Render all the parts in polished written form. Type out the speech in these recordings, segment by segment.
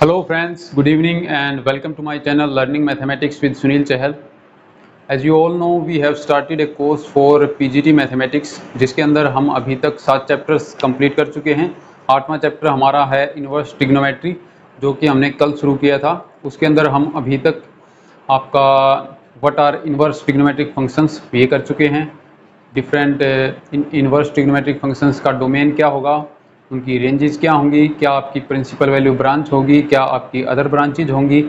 Hello friends, good evening and welcome to my channel Learning Mathematics with Sunil Chahal. As you all know, we have started a course for PGT Mathematics जिसके अंदर हम अभी तक 7 chapters complete कर चुके हैं। 8वां chapter हमारा है इन्वर्स ट्रिग्नोमेट्री जो कि हमने कल शुरू किया था। उसके अंदर हम अभी तक आपका what are inverse trigonometric functions ये कर चुके हैं। डिफरेंट इन्वर्स ट्रिग्नोमेट्रिक फंक्शंस का डोमेन क्या होगा, उनकी रेंजेस क्या होंगी, क्या आपकी प्रिंसिपल वैल्यू ब्रांच होगी, क्या आपकी अदर ब्रांचेज होंगी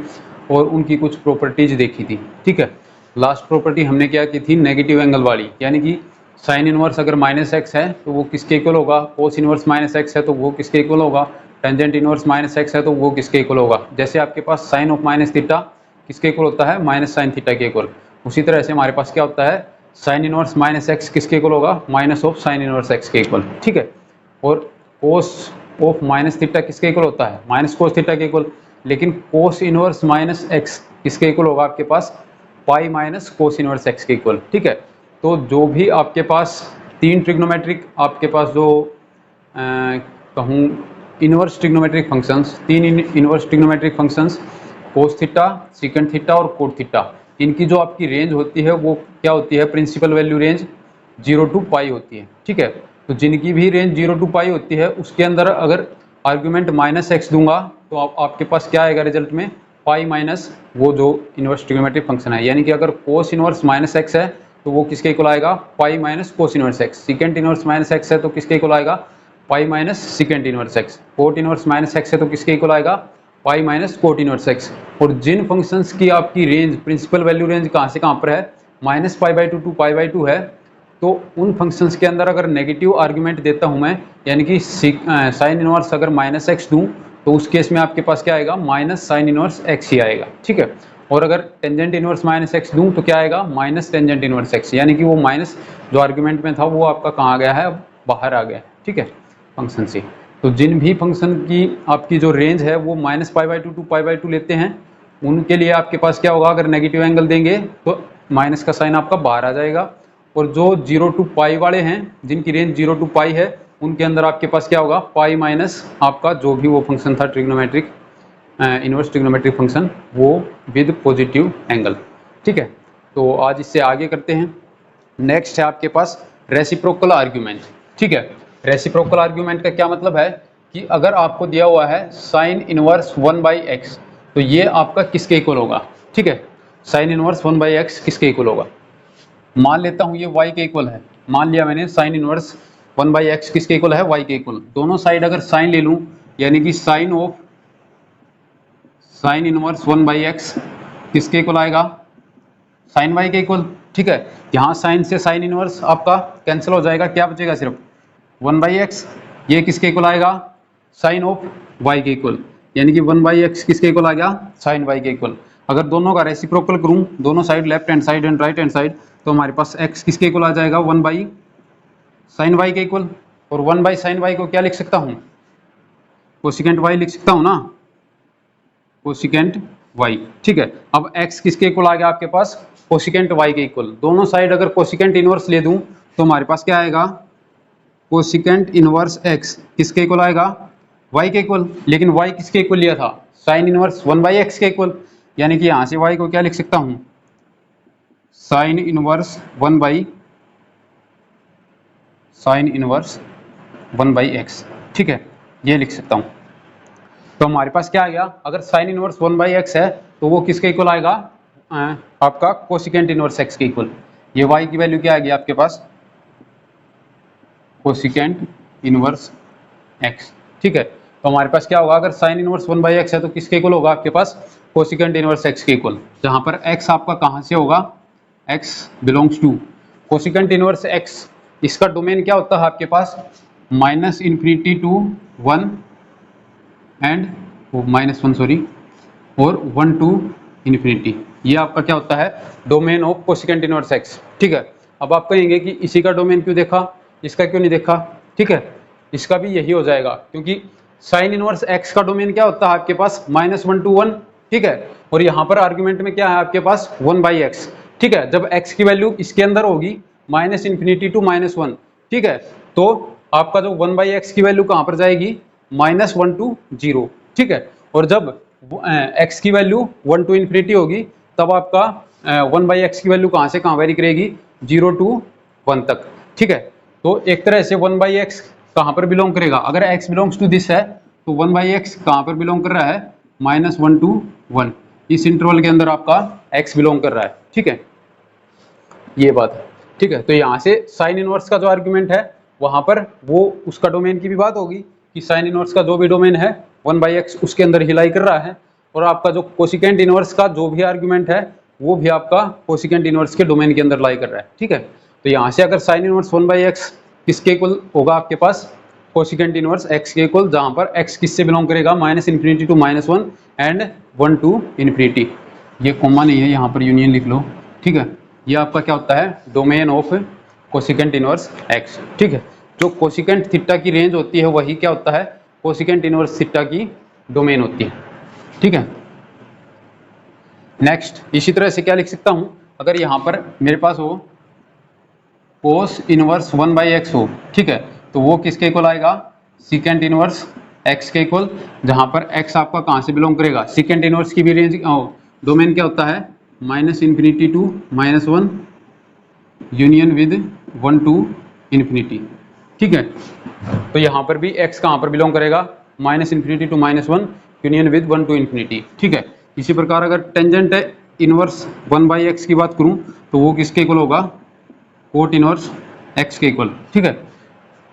और उनकी कुछ प्रॉपर्टीज़ देखी थी। ठीक है, लास्ट प्रॉपर्टी हमने क्या की थी, नेगेटिव एंगल वाली, यानी कि साइन इनवर्स अगर -x है तो वो किसके इक्वल होगा, कोस इनवर्स -x है तो वो किसके इक्वल होगा, टेंजेंट इनवर्स -x है तो वो किसके इक्वल होगा। जैसे आपके पास साइन ऑफ माइनस थीटा किसके इक्वल होता है, माइनस साइन थीटा के इक्वल, उसी तरह से हमारे पास क्या होता है, साइन इनवर्स -x किसके इक्वल होगा, minus of sine inverse x के इक्वल। ठीक है, और कोस ऑफ माइनस थीटा किसके इक्वल होता है, माइनस कोस थीटा के इक्वल। लेकिन कोस इनवर्स -x किसके इक्वल होगा आपके पास, pi minus cos inverse x के इक्वल। ठीक है, तो जो भी आपके पास तीन ट्रिग्नोमेट्रिक आपके पास जो कहूँ इनवर्स ट्रिग्नोमेट्रिक फंक्शंस, तीन inverse trigonometric functions cos theta, secant theta और कोट थीटा, इनकी जो आपकी रेंज होती है वो क्या होती है, प्रिंसिपल वैल्यू रेंज 0 to पाई होती है। ठीक है, तो जिनकी भी रेंज 0 to पाई होती है उसके अंदर अगर आर्ग्यूमेंट -x दूंगा तो आपके पास क्या आएगा रिजल्ट में, पाई माइनस वो जो इनवर्स ट्रिग्नोमेट्रिक फंक्शन है। यानी कि अगर कोस इनवर्स -x है तो वो किसके इक्वल आएगा, पाई minus cos inverse x। Secant inverse -x है तो किसके इक्वल आएगा, pi minus secant inverse x। Cot inverse -x है तो किसके इक्वल आएगा, pi minus cot inverse x। और जिन फंक्शंस की आपकी रेंज प्रिंसिपल वैल्यू रेंज कहाँ से कहाँ पर है, -π/2 to π/2 है, तो उन फंक्शंस के अंदर अगर नेगेटिव आर्ग्यूमेंट देता हूं मैं, यानी कि साइन इनवर्स अगर -x दूं तो उस केस में आपके पास क्या आएगा, माइनस साइन इनवर्स x ही आएगा। ठीक है, और अगर टेंजेंट इनवर्स -x दूं तो क्या आएगा, माइनस टेंजेंट इनवर्स x, यानी कि वो माइनस जो आर्ग्यूमेंट में था वो आपका कहाँ गया है, बाहर आ गया। ठीक है, फंक्शन से। तो जिन भी फंक्शन की आपकी जो रेंज है वो -π/2 to π/2 लेते हैं, उनके लिए आपके पास क्या होगा, अगर नेगेटिव एंगल देंगे तो माइनस का साइन आपका बाहर आ जाएगा। और जो 0 to पाई वाले हैं, जिनकी रेंज 0 to पाई है, उनके अंदर आपके पास क्या होगा, पाई माइनस आपका जो भी वो फंक्शन था ट्रिग्नोमेट्रिक इनवर्स ट्रिग्नोमेट्रिक फंक्शन, वो विद पॉजिटिव एंगल। ठीक है, तो आज इससे आगे करते हैं। नेक्स्ट है आपके पास रेसिप्रोकल आर्ग्यूमेंट। ठीक है, रेसिप्रोकल आर्ग्यूमेंट का क्या मतलब है कि अगर आपको दिया हुआ है साइन इनवर्स 1/x तो ये आपका किसके इक्वल होगा। ठीक है, साइन इनवर्स 1/x किसके इक्वल होगा, मान लेता हूं ये y के इक्वल है। मान लिया मैंने साइन इनवर्स 1/x किसके इक्वल है, y के इक्वल। दोनों साइड अगर साइन ले लूं, यानी कि sine of sine inverse 1/x किसके इक्वल आएगा, साइन y के इक्वल। ठीक है, यहाँ साइन से साइन इनवर्स आपका कैंसिल हो जाएगा, क्या बचेगा सिर्फ 1/x। ये किसके इक्वल आएगा, साइन ऑफ y के इक्वल, यानी कि 1/x किसके इक्वल आ गया, साइन y के इक्वल। अगर दोनों का रेसिप्रोकल करूं, दोनों side left hand side and right hand side, तो हमारे पास x किसके इक्वल आ जाएगा, 1/sin y के इक्वल। और 1/sin y को क्या लिख सकता हूं, कोसिकेंट y लिख सकता हूं ना, कोसिकेंट y। ठीक है, अब x किसके इक्वल आ गया आपके पास, कोसिकेंट y के इक्वल। दोनों साइड अगर कोसिकेंट इनवर्स ले दूं तो हमारे पास क्या आएगा, कोसिकेंट इनवर्स x किसके इक्वल आएगा, y के इक्वल। लेकिन y किसके इक्वल लिया था, साइन इनवर्स 1/x के इक्वल, यानी कि यहां से y को क्या लिख सकता हूं, साइन इनवर्स 1/x। ठीक है, ये लिख सकता हूं। तो हमारे पास क्या आ गया, अगर साइन इनवर्स 1/x है तो वो किसके इक्वल आएगा, आपका कोसिकेंट इनवर्स x के इक्वल। ये y की वैल्यू क्या आ गई आपके पास, कोसिकेंट इनवर्स x। ठीक है, तो हमारे पास क्या होगा, अगर साइन इनवर्स 1/x है तो किसके इक्वल होगा आपके पास, कोसिकेंट इनवर्स x के इक्वल। जहां पर x आपका कहां से होगा, x belongs to cosecant inverse x। इसका डोमेन क्या होता है आपके पास, -∞ to 1 एंड -1 सॉरी, और 1 to ∞। ये आपका क्या होता है, domain of cosecant inverse x। ठीक है, अब आप कहेंगे कि इसी का डोमेन क्यों देखा, इसका क्यों नहीं देखा। ठीक है, इसका भी यही हो जाएगा, क्योंकि साइन इनवर्स x का डोमेन क्या होता है आपके पास, -1 to 1। ठीक है, और यहाँ पर आर्ग्यूमेंट में क्या है आपके पास, 1/x। ठीक है, जब x की वैल्यू इसके अंदर होगी -∞ to -1। ठीक है, तो आपका जो 1/x की वैल्यू कहाँ पर जाएगी, -1 to 0। ठीक है, और जब x की वैल्यू 1 टू इन्फिनिटी होगी तब आपका 1/x की वैल्यू कहाँ से कहाँ वेरी करेगी, 0 टू 1 तक। ठीक है, तो एक तरह से 1/x कहाँ पर बिलोंग करेगा, अगर x बिलोंग्स टू दिस है तो 1/x कहाँ पर बिलोंग कर रहा है, -1 टू 1, इस इंटरवल के अंदर आपका x बिलोंग कर रहा है। ठीक है, ये बात है। ठीक है, तो यहाँ से साइन इनवर्स का जो आर्गुमेंट है वहां पर वो उसका डोमेन की भी बात होगी कि साइन इनवर्स का जो भी डोमेन है 1/x उसके अंदर हिलाई कर रहा है, और आपका जो कोसिकेंट इनवर्स का जो भी आर्गुमेंट है वो भी आपका कोसिकेंट इनवर्स के डोमेन के अंदर लाई कर रहा है। ठीक है, तो यहाँ से अगर साइन इनवर्स 1/x किसके इक्वल होगा आपके पास, कोसिकेंट इनवर्स x के इक्वल, जहां पर x किससे बिलोंग करेगा, -∞ टू -1 एंड 1 टू इन्फिनिटी। ये कॉमा नहीं है, यहाँ पर यूनियन लिख लो। ठीक है, ये आपका क्या होता है, domain of cosecant inverse x। ठीक है, जो कोसिकेंट थीटा की रेंज होती है वही क्या होता है, कोसिकेंट इनवर्स थीटा की डोमेन होती है। ठीक है, नेक्स्ट इसी तरह से क्या लिख सकता हूं, अगर यहाँ पर मेरे पास हो कोस इनवर्स 1/x हो, ठीक है, तो वो किसके इक्वल आएगा, सीकेंट इनवर्स x के इक्वल, जहां पर x आपका कहां से बिलोंग करेगा, सीकेंट इनवर्स की भी रेंज डोमेन क्या होता है, -∞ to -1 union with 1 to infinity. ठीक है, तो यहाँ पर भी x कहाँ पर बिलोंग करेगा, -∞ to -1 union with 1 to infinity. ठीक है, इसी प्रकार अगर टेंजेंट इनवर्स 1/x की बात करूँ तो वो किसके इक्वल होगा, कोट इनवर्स x के इक्वल। ठीक है,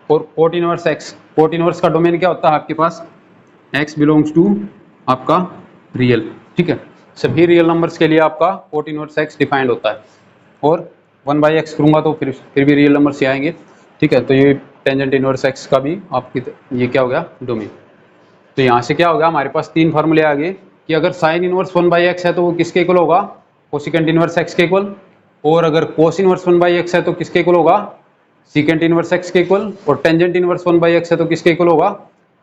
और cot inverse x, cot inverse का डोमेन क्या होता है आपके पास, x बिलोंग्स टू आपका रियल। ठीक है, सभी रियल नंबर्स के लिए आपका कोट इनवर्स x डिफाइंड होता है, और 1/x करूंगा तो फिर भी रियल नंबर से आएंगे। ठीक है, तो ये टेंजेंट इनवर्स x का भी आपकी ये क्या हो गया, डोमेन। तो यहाँ से क्या होगा, हमारे पास तीन फार्मूले आ गए कि अगर साइन इनवर्स 1/x है तो वो किसके इक्वल होगा, कोसिकेंट इनवर्स x के इक्वल, और अगर कोस इनवर्स 1/x है तो किसके इक्वल होगा, सीकेंट इनवर्स x के इक्वल, और टेंजेंट इनवर्स 1/x है तो किसके इक्वल होगा,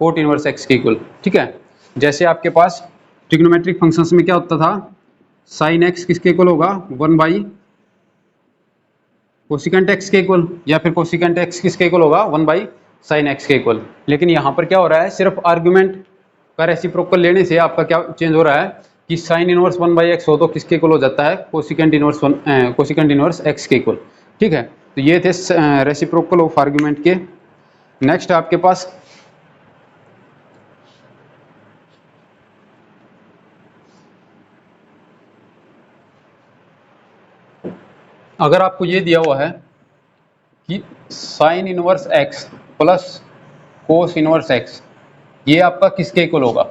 कोट इनवर्स x के इक्वल। ठीक है, जैसे आपके पास ट्रिग्नोमेट्रिक फंक्शंस में क्या होता था, साइन x किसके इक्वल होगा, 1 कोसिकेंट x के इक्वल, या फिर कोसिकेंट x किसके इक्वल होगा, 1 साइन x के इक्वल। लेकिन यहाँ पर क्या हो रहा है, सिर्फ आर्गुमेंट का रेसिप्रोकल लेने से आपका क्या चेंज हो रहा है कि साइन इनवर्स 1/x हो तो किसके इक्वल हो जाता है, कोसिकेंट इनवर्स x के इक्वल। ठीक है, तो ये थे रेसिप्रोकल ऑफ आर्गुमेंट के। नेक्स्ट आपके पास अगर आपको ये दिया हुआ है कि sine inverse x plus cos inverse x, ये आपका किसके इक्वल होगा।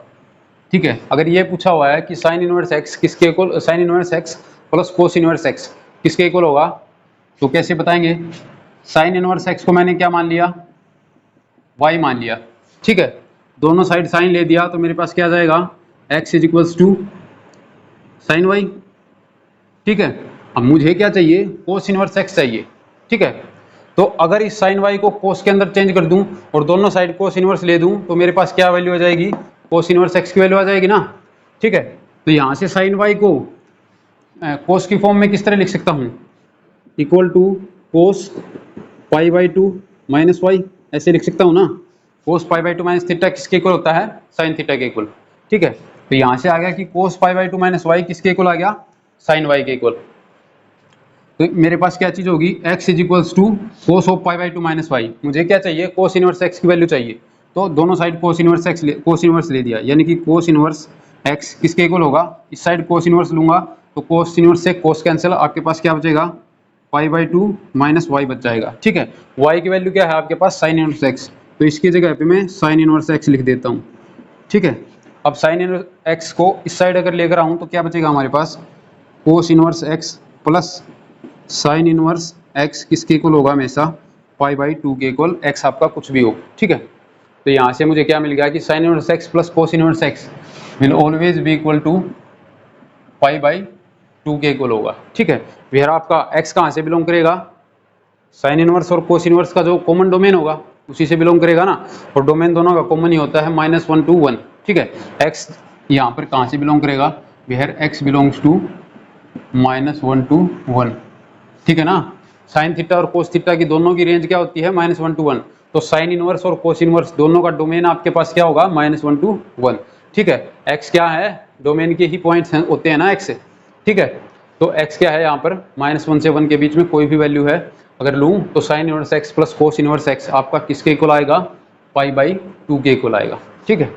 ठीक है, अगर ये पूछा हुआ है कि साइन इनवर्स x किसके equal, sign inverse x plus cos inverse x किसके इक्वल होगा, तो कैसे बताएंगे, साइन इनवर्स x को मैंने क्या मान लिया, y मान लिया। ठीक है, दोनों साइड साइन ले दिया तो मेरे पास क्या आ जाएगा, x is equals to sine y। ठीक है, अब मुझे क्या चाहिए, कोस इनवर्स x चाहिए। ठीक है, तो अगर इस साइन y को कोस के अंदर चेंज कर दूं और दोनों साइड कोस इनवर्स ले दूं तो मेरे पास क्या वैल्यू आ जाएगी, कोस इनवर्स x की वैल्यू आ जाएगी ना। ठीक है, तो यहाँ से साइन y को कोस की फॉर्म में किस तरह लिख सकता हूँ, equal to cos π/2 minus y, ऐसे लिख सकता हूँ ना। कोस π/2 माइनस थीटा किसके इक्वल होता है, साइन थीटा के इक्वल। ठीक है, तो यहाँ से आ गया कि कोस π/2 माइनस y किसके इक्वल आ गया, साइन y के इक्वल। तो मेरे पास क्या चीज होगी, x is equals to cos of π/2 minus y, मुझे क्या चाहिए, कोस इनवर्स x की वैल्यू चाहिए, तो दोनों साइड कोस इनवर्स ले दिया, यानी कि कोस इनवर्स x किसके इक्वल होगा, इस साइड कोस इनवर्स लूंगा तो कोस इनवर्स से कोस कैंसिल, आपके पास क्या बचेगा, π/2 माइनस y बच जाएगा। ठीक है, y की वैल्यू क्या है आपके पास, साइन इनवर्स x, तो इसकी जगह पे मैं साइन इनवर्स x लिख देता हूँ। ठीक है, अब साइन इनवर्स x को इस साइड अगर लेकर आऊँ तो क्या बचेगा हमारे पास, cos inverse x plus sine inverse x किसके इक्वल होगा, हमेशा π/2 के इक्वल, x आपका कुछ भी हो। ठीक है, तो यहाँ से मुझे क्या मिल गया कि sine inverse x plus cos inverse x will always be equal to π/2 के इक्वल होगा। ठीक है, फिर आपका x कहाँ से बिलोंग करेगा, साइन इनवर्स और कोस इनवर्स का जो कॉमन डोमेन होगा उसी से बिलोंग करेगा ना, और डोमेन दोनों का कॉमन ही होता है -1 to 1। ठीक है, x यहाँ पर कहाँ से बिलोंग करेगा, where x belongs to -1 to 1। ठीक है ना, साइन थीटा और कोस थीटा की दोनों की रेंज क्या होती है, -1 to 1, तो साइन इनवर्स और कोस इनवर्स दोनों का डोमेन आपके पास क्या होगा, -1 to 1। ठीक है। x क्या है, डोमेन के ही पॉइंट्स होते हैं ना x, ठीक है। तो x क्या है यहाँ पर -1 से 1 के बीच में कोई भी वैल्यू है अगर लूँ तो sine inverse x plus cos inverse x आपका किसके इक्वल आएगा, π/2 के इक्वल आएगा, ठीक है।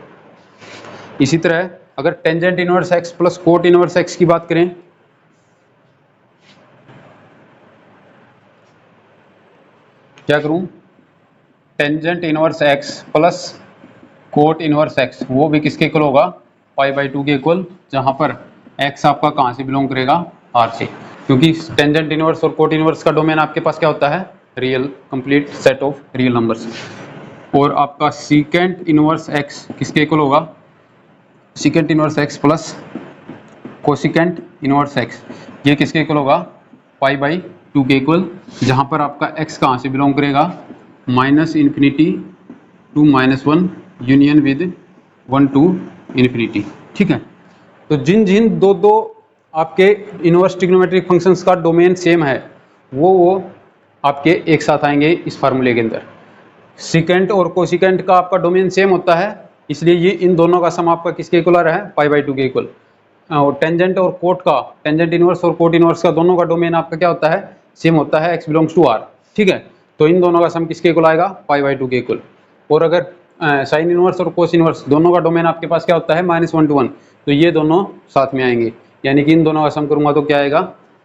इसी तरह अगर tangent inverse x plus cot inverse x की बात करें, क्या करूं, tangent inverse x plus cot inverse x वो भी किसके इक्वल होगा, π/2 के इक्वल, जहां पर x आपका कहां से बिलोंग करेगा, R से, क्योंकि टेंजेंट इनवर्स और कोट इनवर्स का डोमेन आपके पास क्या होता है, real complete set of real numbers. और आपका सीकेंट इनवर्स x किसके इक्वल होगा, secant inverse x plus cosecant inverse x, ये किसके इक्वल होगा, π/2 के इक्वल, जहां पर आपका x कहां से बिलोंग करेगा, -∞ to -1 union with 1 to infinity, ठीक है। तो जिन जिन दो आपके इनवर्स ट्रिग्नोमेट्रिक फंक्शंस का डोमेन सेम है वो आपके एक साथ आएंगे इस फार्मूले के अंदर। सीकेंट और कोसिकेंट का आपका डोमेन सेम होता है, इसलिए ये इन दोनों का सम आपका किसके इक्वल आ रहा है, π/2 के इक्वल। और टेंजेंट और कोट का, टेंजेंट इनवर्स और कोट इनवर्स का दोनों का डोमेन आपका क्या होता है, सेम होता है, x बिलोंग्स टू R, ठीक है। तो इन दोनों का सम किसके इक्वल आएगा, π/2 के इक्वल। और अगर साइन इनवर्स और कोस इनवर्स दोनों का डोमेन आपके पास क्या होता है, -1 to 1, तो ये दोनों साथ में आएंगे, यानी कि इन दोनों का सम करूंगा तो क्या आएगा,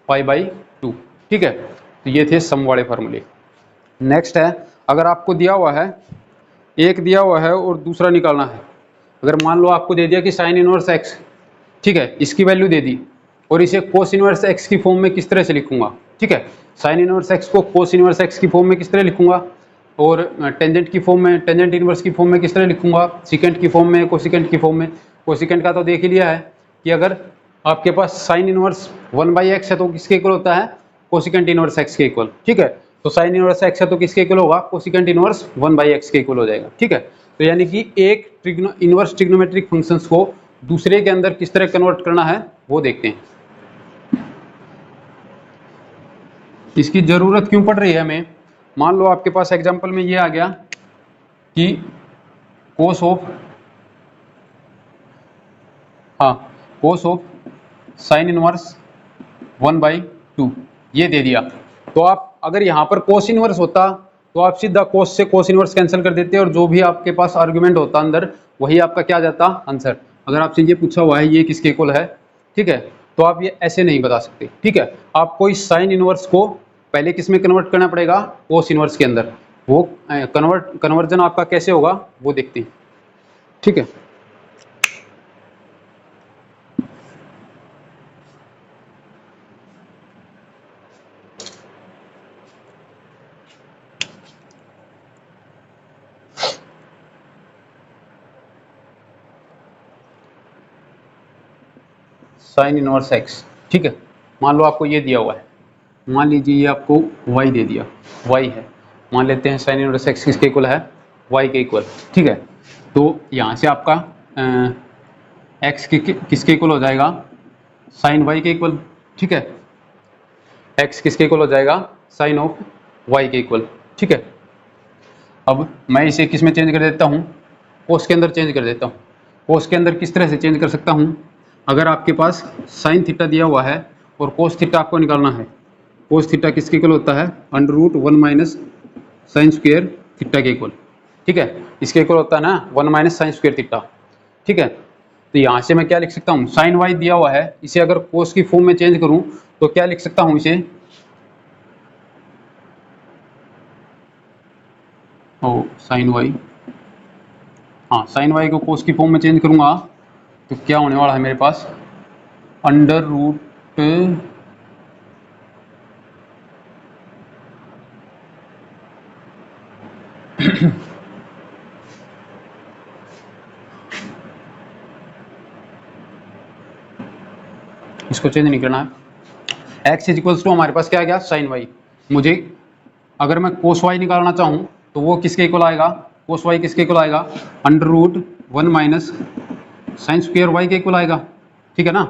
π/2, ठीक है। तो ये थे सम वाले फार्मूले। नेक्स्ट है, अगर आपको दिया हुआ है, एक दिया हुआ है और दूसरा निकालना है। अगर मान लो आपको दे दिया कि साइन इनवर्स x, ठीक है, इसकी वैल्यू दे दी और इसे कोस इनवर्स x की फॉर्म में किस तरह से लिखूंगा, ठीक है। साइन इनवर्स x को कोस इनवर्स x की फॉर्म में किस तरह लिखूंगा, और टेंजेंट की फॉर्म में, टेंजेंट इनवर्स की फॉर्म में किस तरह लिखूंगा, सीकेंट की फॉर्म में, कोसिकेंट की फॉर्म में। कोसिकेंट का तो देख ही लिया है कि अगर आपके पास साइन इनवर्स 1/x है तो किसके इक्वल होता है, कोसिकेंट इनवर्स x के इक्वल, ठीक है। तो साइन इनवर्स x है तो किसके इक्वल होगा, कोसिकेंट इनवर्स 1/x के इक्वल हो जाएगा, ठीक है। तो यानी कि एक इनवर्स ट्रिग्नोमेट्रिक फंक्शंस को दूसरे के अंदर किस तरह कन्वर्ट करना है वो देखते हैं। इसकी जरूरत क्यों पड़ रही है हमें, मान लो आपके पास एग्जांपल में ये आ गया कि कोस ऑफ साइन इनवर्स 1/2 ये दे दिया। तो आप अगर यहाँ पर कोस इनवर्स होता तो आप सीधा कोस से कोस इनवर्स कैंसिल कर देते और जो भी आपके पास आर्गुमेंट होता अंदर वही आपका क्या जाता आंसर। अगर आपसे ये पूछा हुआ है ये किसके इक्वल है, ठीक है, तो आप ये ऐसे नहीं बता सकते, ठीक है। आपको इस साइन इनवर्स को पहले किस में कन्वर्ट करना पड़ेगा, कोस इनवर्स के अंदर। वो कन्वर्जन आपका कैसे होगा वो देखते हैं, ठीक है। साइन इनवर्स x, ठीक है। मान लो आपको ये दिया हुआ है, मान लीजिए ये आपको y दे दिया, y है, मान लेते हैं साइन इनवर्स x किसके इक्वल है, y के इक्वल, ठीक है। तो यहाँ से आपका x किसके इक्वल हो जाएगा, साइन y के इक्वल, ठीक है। x किसके इक्वल हो जाएगा, साइन ऑफ y के इक्वल, ठीक है। अब मैं इसे किस में चेंज कर देता हूँ, कोस के अंदर चेंज कर देता हूँ। कोस के अंदर किस तरह से चेंज कर सकता हूँ, अगर आपके पास साइन थीटा दिया हुआ है और कोस थीटा आपको निकालना है, कोस थीटा किसके इक्वल होता है, √1 - साइन स्क्वायर थीटा के इक्वल, ठीक है। इसके इक्वल होता है ना 1 - साइन स्क्वायर थीटा, ठीक है। तो यहाँ से मैं क्या लिख सकता हूँ, साइन वाई दिया हुआ है, इसे अगर कोस की फॉर्म में चेंज करूँ तो क्या लिख सकता हूँ इसे, साइन वाई, हाँ साइन वाई को कोस की फॉर्म में चेंज करूँगा तो क्या होने वाला है मेरे पास, √, इसको चेंज नहीं करना है, x इक्वल्स टू हमारे पास क्या आ गया, साइन वाई। मुझे अगर मैं कोस वाई निकालना चाहूँ तो वो किसके इक्वल आएगा, कोस वाई किसके इक्वल आएगा, √1 - साइन स्क्वायर वाई के इक्वल आएगा, ठीक है ना।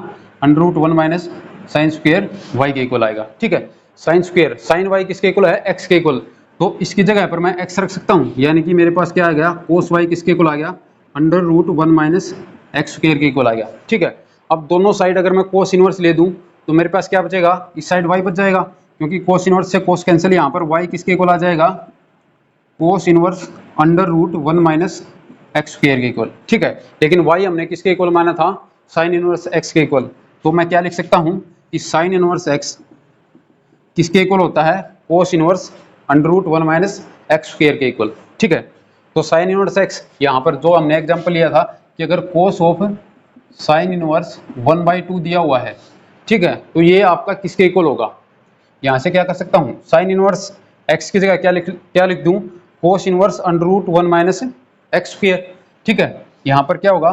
√1 - साइन स्क्वायर वाई के इक्वल आएगा, ठीक है। साइन स्क्वायर साइन वाई किसके इक्वल है, x के इक्वल, तो इसकी जगह पर मैं x रख सकता हूँ, यानी कि मेरे पास क्या आ गया, कोस वाई किसके इक्वल आ गया, √1 - एक्स स्क्वायर के इक्वल आ गया। ठीक है, अब दोनों साइड अगर मैं कोस इनवर्स ले दूं तो मेरे पास क्या बचेगा, इस साइड y बच जाएगा, क्योंकि कोस इनवर्स से कोस कैंसिल, यहाँ पर y किसके इक्वल आ जाएगा, cos inverse under root 1 minus x square के इक्वल। ठीक है, लेकिन y हमने किसके इक्वल माना था, साइन इनवर्स x के इक्वल। तो मैं क्या लिख सकता हूँ कि साइन इनवर्स x किसके इक्वल होता है, cos inverse under root 1 minus x square के इक्वल। ठीक है, तो साइन इनवर्स x, यहाँ पर जो हमने एग्जांपल लिया था कि अगर कोस ऑफ साइन इनवर्स 1/2 दिया हुआ है, ठीक है, तो ये आपका किसके इक्वल होगा, यहाँ से क्या कर सकता हूँ, साइन इनवर्स x की जगह क्या लिख दूँ, cos inverse under root 1 minus x square. ठीक है, यहाँ पर क्या होगा,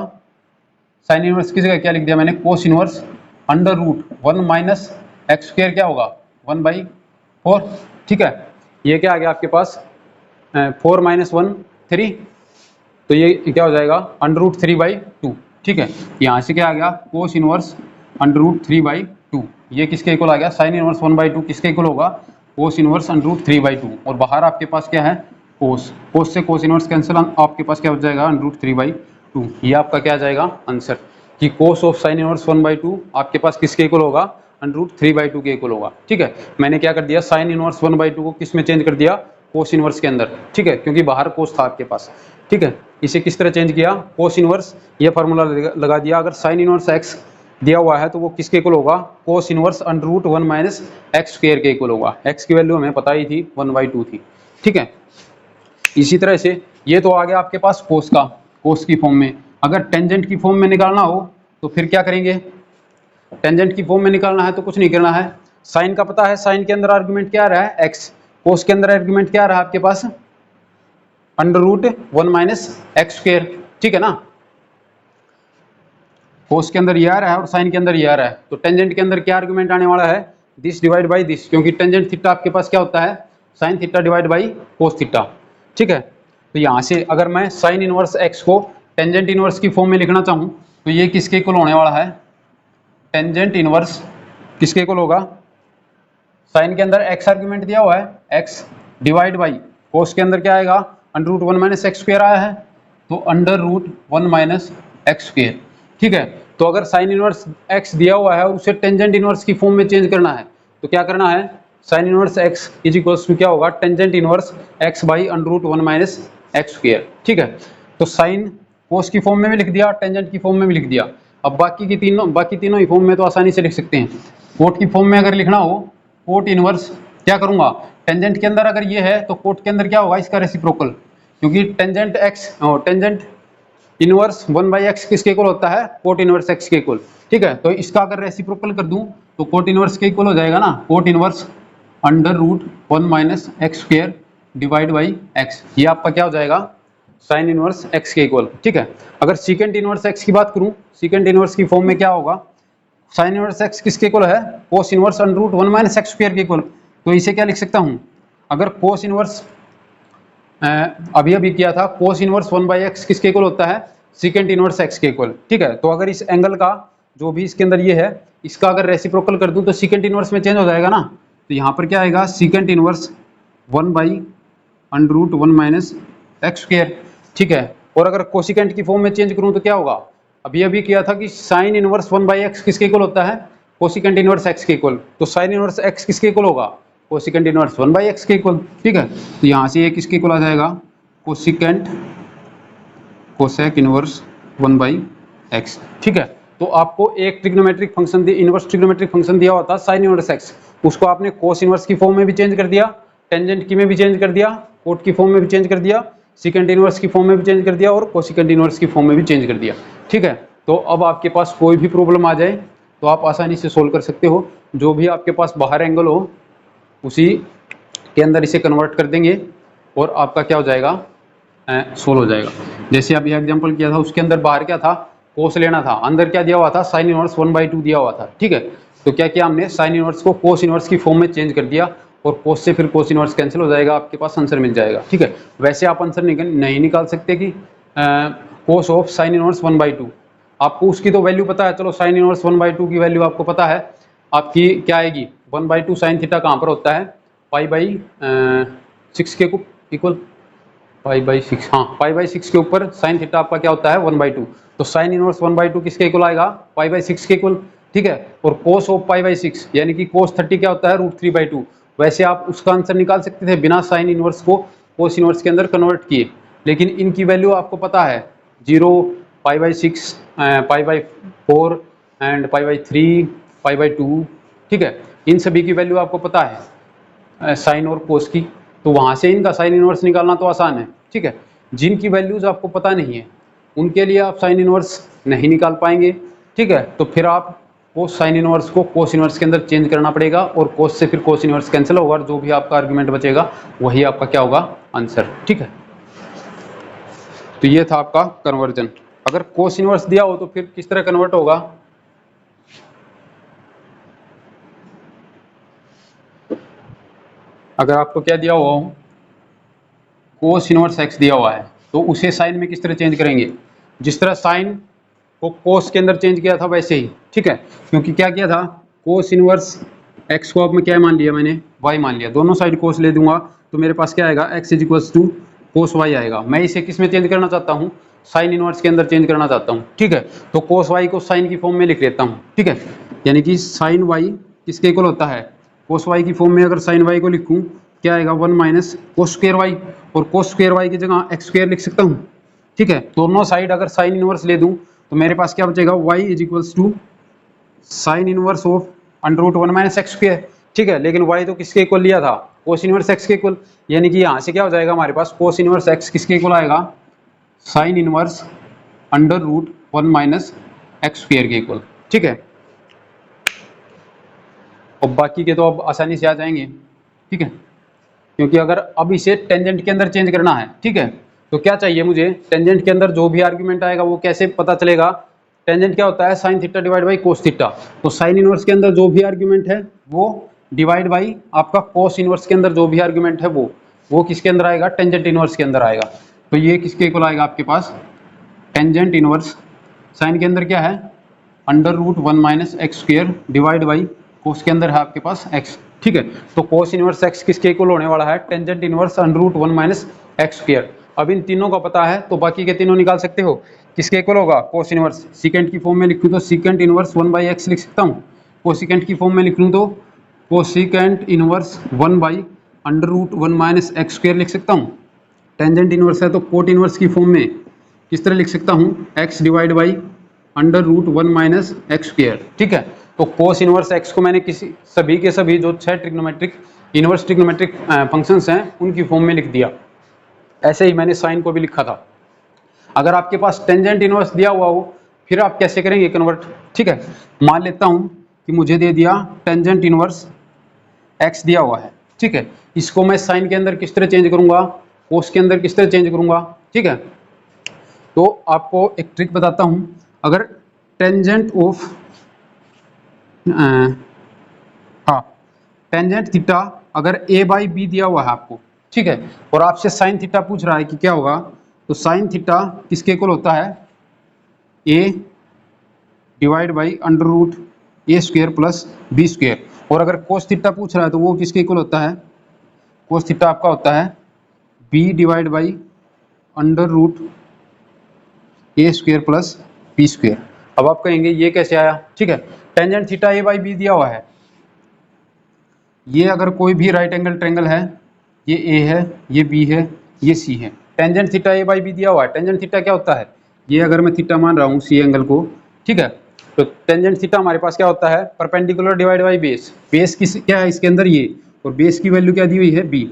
साइन इनवर्स की जगह क्या लिख दिया मैंने, cos inverse under root 1 minus x square क्या होगा, 1/4। ठीक है, ये क्या आ गया आपके पास 4 - 1 3, तो ये क्या हो जाएगा अंडर रूट 3/2। ठीक है, यहाँ से क्या आ गया, कोस इनवर्स अंडर रूट 3/2, ये किसके इक्वल आ गया, साइन इनवर्स 1/2 किसके इक्वल होगा, कोस इनवर्स अंडर रूट 3/2, और बाहर आपके पास क्या है, कोस से कोस इनवर्स कैंसिल, आपके पास क्या हो जाएगा, अंडर रूट 3/2। ये आपका क्या आ जाएगा आंसर, कि कोस ऑफ साइन इनवर्स 1/2 आपके पास किसके इक्वल होगा, अंडर रूट 3/2 के इक्वल होगा। ठीक है, मैंने क्या कर दिया, साइन इनवर्स 1/2 को किस में चेंज कर दिया, कोस इनवर्स के अंदर। ठीक है, क्योंकि बाहर कोस था आपके पास। ठीक है, इसे किस तरह चेंज किया, कोस इनवर्स, ये फार्मूला लगा दिया, अगर साइन इनवर्स एक्स दिया हुआ है तो वो किसके इक्वल होगा, cos inverse under root 1 minus x square के इक्वल होगा। एक्स की वैल्यू हमें पता ही थी 1/2 थी। ठीक है, इसी तरह से ये तो आ गया आपके पास कोस की फॉर्म में। अगर टेंजेंट की फॉर्म में निकालना हो तो फिर क्या करेंगे, टेंजेंट की फॉर्म में निकालना है तो कुछ नहीं करना है, साइन का पता है, साइन के अंदर आर्गुमेंट क्या रहा है, एक्स, कोस के अंदर आर्गुमेंट क्या रहा आपके पास, under root 1 minus x square. ठीक है ना, कोस के अंदर ये आ रहा है और साइन के अंदर ये आ रहा है, तो टेंजेंट के अंदर क्या आर्गुमेंट आने वाला है, दिस डिवाइड बाई दिस, क्योंकि टेंजेंट थीटा आपके पास क्या होता है, sine theta divide by cos theta. ठीक है, तो यहाँ से अगर मैं साइन इनवर्स एक्स को टेंजेंट इनवर्स की फॉर्म में लिखना चाहूँ तो ये किसके इक्वल होने वाला है, टेंजेंट इनवर्स किसके इक्वल होगा, साइन के अंदर एक्स आर्गुमेंट दिया हुआ है, एक्स डिवाइड बाई कोस के अंदर क्या आएगा, under root 1 minus x square आया है, तो under root 1 minus x square. ठीक है, तो अगर साइन इनवर्स एक्स दिया हुआ है और उसे टेंजेंट इनवर्स की फॉर्म में चेंज करना है तो क्या करना है, sine inverse x is equals to क्या होगा, tangent inverse x by under root 1 minus x square. ठीक है, तो साइन कोस की फॉर्म में भी लिख दिया, टेंजेंट की फॉर्म में भी लिख दिया। अब बाकी तीनों ही फॉर्म में तो आसानी से लिख सकते हैं। कोट की फॉर्म में अगर लिखना हो, कोट इनवर्स क्या करूंगा, टेंजेंट के अंदर अगर ये है तो कोट के अंदर क्या होगा, इसका रेसिप्रोकल, क्योंकि टेंजेंट इनवर्स 1/x किसके इक्वल होता है, कोट इनवर्स x के इक्वल। ठीक है, तो इसका अगर रेसिप्रोकल कर दूं तो कोट इनवर्स के इक्वल हो जाएगा ना, cot inverse under root 1 minus x square divide by x, ये आपका क्या हो जाएगा, साइन इनवर्स x के इक्वल। ठीक है, अगर सीकेंट इनवर्स x की बात करूं, सीकेंट इनवर्स की फॉर्म में क्या होगा, साइन इनवर्स x किसके इक्वल है, cos inverse under root 1 minus x square के इक्वल। तो इसे क्या लिख सकता हूं, अगर कोस इनवर्स अभी किया था, कोस इनवर्स 1/x किसके इक्वल होता है, सीकेंट इनवर्स x के इक्वल। ठीक है, तो अगर इस एंगल का जो भी इसके अंदर ये है, इसका अगर रेसिप्रोकल कर दूं तो सीकेंट इनवर्स में चेंज हो जाएगा ना, तो यहाँ पर क्या आएगा, secant inverse 1/√1 minus x square. ठीक है, और अगर कोसिकेंट की फॉर्म में चेंज करूँ तो क्या होगा, अभी किया था कि साइन इनवर्स 1/x किसके इक्वल होता है, कोसिकेंट इनवर्स x के इक्वल। तो साइन इनवर्स x किसके इक्वल होगा, कोसिकेंट इनवर्स 1/x के इक्वल। ठीक है, तो यहाँ से ये किसके इक्वल आ जाएगा, कोसिकेंट कोसेक इनवर्स 1/x। ठीक है, तो आपको एक trigonometric function inverse trigonometric function दिया होता है साइन इनवर्स x, उसको आपने कोस इनवर्स की फॉर्म में भी चेंज कर दिया, टेंजेंट की में भी चेंज कर दिया, कोट की फॉर्म में भी चेंज कर दिया, सीकेंट इनवर्स की फॉर्म में भी चेंज कर दिया और कोसिकेंट इनवर्स की फॉर्म में भी चेंज कर दिया। ठीक है, तो अब आपके पास कोई भी प्रॉब्लम आ जाए तो आप आसानी से सोल्व कर सकते हो, जो भी आपके पास बाहर एंगल हो उसी के अंदर इसे कन्वर्ट कर देंगे और आपका क्या हो जाएगा, सोल्व हो जाएगा। जैसे अभी एग्जांपल किया था उसके अंदर बाहर क्या था, कोस लेना था, अंदर क्या दिया हुआ था, साइन इनवर्स 1/2 दिया हुआ था। ठीक है, तो क्या किया हमने, साइन इनवर्स को कोस इनवर्स की फॉर्म में चेंज कर दिया और कोस से फिर कोस इनवर्स कैंसिल हो जाएगा, आपके पास आंसर मिल जाएगा। ठीक है, वैसे आप आंसर नहीं निकाल सकते कि कोस ऑफ साइन इनवर्स 1/2, आपको उसकी तो वैल्यू पता है, चलो साइन इनवर्स 1/2 की वैल्यू आपको पता है, आपकी क्या आएगी, 1/2 साइन थीटा कहाँ पर होता है, π/6 के इक्वल, π/6, हाँ π/6 के ऊपर साइन थीटा आपका क्या होता है 1/2, तो साइन इनवर्स 1/2 किसके इक्वल आएगा, पाई/6 के इक्वल, ठीक है। और कोस ऑफ पाई/6 यानी कि कोस 30 क्या होता है, √3/2। वैसे आप उसका आंसर निकाल सकते थे बिना साइन इनवर्स को कोस इनवर्स के अंदर कन्वर्ट किए, लेकिन इनकी वैल्यू आपको पता है 0, पाई/6, पाई/4 एंड पाई/3, पाई/2, ठीक है। इन सभी की वैल्यू आपको पता है साइन और कोस की, तो वहाँ से इनका साइन इनवर्स निकालना तो आसान है, ठीक है। जिनकी वैल्यूज आपको पता नहीं है उनके लिए आप साइन इनवर्स नहीं निकाल पाएंगे, ठीक है। तो फिर आप कोस साइन इनवर्स को कोस इनवर्स के अंदर चेंज करना पड़ेगा और कोस से फिर कोस इनवर्स कैंसिल होगा और जो भी आपका आर्गुमेंट बचेगा वही आपका क्या होगा, आंसर, ठीक है। तो ये था आपका कन्वर्जन। अगर कोस इनवर्स दिया हो तो फिर किस तरह कन्वर्ट होगा, अगर आपको क्या दिया हुआ हो, कोस इनवर्स x दिया हुआ है, तो उसे साइन में किस तरह चेंज करेंगे, जिस तरह साइन को कोस के अंदर चेंज किया था वैसे ही, ठीक है। क्योंकि क्या किया था, कोस इनवर्स x को अब मैं क्या मान लिया, मैंने y मान लिया, दोनों साइड कोस ले दूंगा तो मेरे पास क्या आएगा, x = कोस y आएगा। मैं इसे किस में चेंज करना चाहता हूँ, साइन इनवर्स के अंदर चेंज करना चाहता हूँ, ठीक है। तो कोस y को साइन की फॉर्म में लिख लेता हूँ, ठीक है। यानी कि साइन y किसके इक्वल होता है, कोस y की फॉर्म में अगर साइन y को लिखूँ क्या आएगा, 1 - कोस स्क्वायर y, और कोस स्क्वायर y की जगह x स्क्वायर लिख सकता हूँ, ठीक है। दोनों साइड अगर साइन इनवर्स ले दूं तो मेरे पास क्या बचेगा, y = sign inverse of √1 - x square, ठीक है। लेकिन y तो किसके इक्वल लिया था, कोस इनवर्स x के इक्वल, यानी कि यहाँ से क्या हो जाएगा हमारे पास, कोस इनवर्स x किसके इक्वल आएगा, साइन इनवर्स √1 - x स्क्वायर के इक्वल, ठीक है। और बाकी के तो अब आसानी से आ जाएंगे, ठीक है। क्योंकि अगर अब इसे टेंजेंट के अंदर चेंज करना है, ठीक है, तो क्या चाहिए मुझे, टेंजेंट के अंदर जो भी आर्गुमेंट आएगा वो कैसे पता चलेगा, टेंजेंट क्या होता है, sine theta divide by cos theta. तो साइन इनवर्स के अंदर जो भी आर्गुमेंट है वो डिवाइड बाई आपका कोस इनवर्स के अंदर जो भी आर्गुमेंट है वो किसके अंदर आएगा, टेंजेंट इनवर्स के अंदर आएगा। तो ये किसके इक्वल आएगा आपके पास, टेंजेंट इनवर्स साइन के अंदर क्या है, √1 - x स्क्वायर डिवाइड बाई कोस के अंदर है आपके पास x, ठीक है। तो कोस इनवर्स x किसके इक्वल होने वाला है, टेंजेंट इनवर्स √1 - x स्क्वायर। अब इन तीनों का पता है तो बाकी के तीनों निकाल सकते हो, किसके इक्वल होगा, कोस इनवर्स, सीकेंट की फॉर्म में लिखूँ तो सीकेंट इनवर्स 1/x लिख सकता हूँ, कोसिकेंट की फॉर्म में लिख लूँ तो कोसिकेंट इनवर्स 1/√1 - x स्क्वायर लिख सकता हूँ। टेंजेंट इनवर्स है तो कोट इनवर्स की फॉर्म में किस तरह लिख सकता हूँ, x divide by √1 - x square, ठीक है। तो कोस इनवर्स x को मैंने सभी के सभी जो 6 ट्रिग्नोमेट्रिक इनवर्स ट्रिग्नोमेट्रिक फंक्शंस हैं उनकी फॉर्म में लिख दिया। ऐसे ही मैंने साइन को भी लिखा था। अगर आपके पास टेंजेंट इनवर्स दिया हुआ हो फिर आप कैसे करेंगे कन्वर्ट, ठीक है। मान लेता हूँ कि मुझे दे दिया टेंजेंट इनवर्स x दिया हुआ है, ठीक है। इसको मैं साइन के अंदर किस तरह चेंज करूंगा, कोस के अंदर किस तरह चेंज करूंगा, ठीक है। तो आपको एक ट्रिक बताता हूं, अगर टेंजेंट ऑफ टेंजेंट थीटा अगर a/b दिया हुआ है आपको, ठीक है, और आपसे साइन थीटा पूछ रहा है कि क्या होगा, तो साइन थीटा किसके इक्वल होता है, a divide by √a² plus b²। और अगर कोस थीटा पूछ रहा है तो वो किसके इक्वल होता है, कोस थीटा आपका होता है b divide by √a² plus b²। अब आप कहेंगे ये कैसे आया, ठीक है। टेंजेंट थीटा a/b दिया हुआ है, ये अगर कोई भी राइट एंगल ट्रायंगल है, ये a है, ये b है, ये c है, टेंजेंट थीटा a/b दिया हुआ है। टेंजेंट थीटा क्या होता है, ये अगर मैं थीटा मान रहा हूँ c एंगल को, ठीक है, तो टेंजेंट थीटा हमारे पास क्या होता है, perpendicular divide by base. Base किस क्या है इसके अंदर ये, और बेस की वैल्यू क्या दी हुई है b,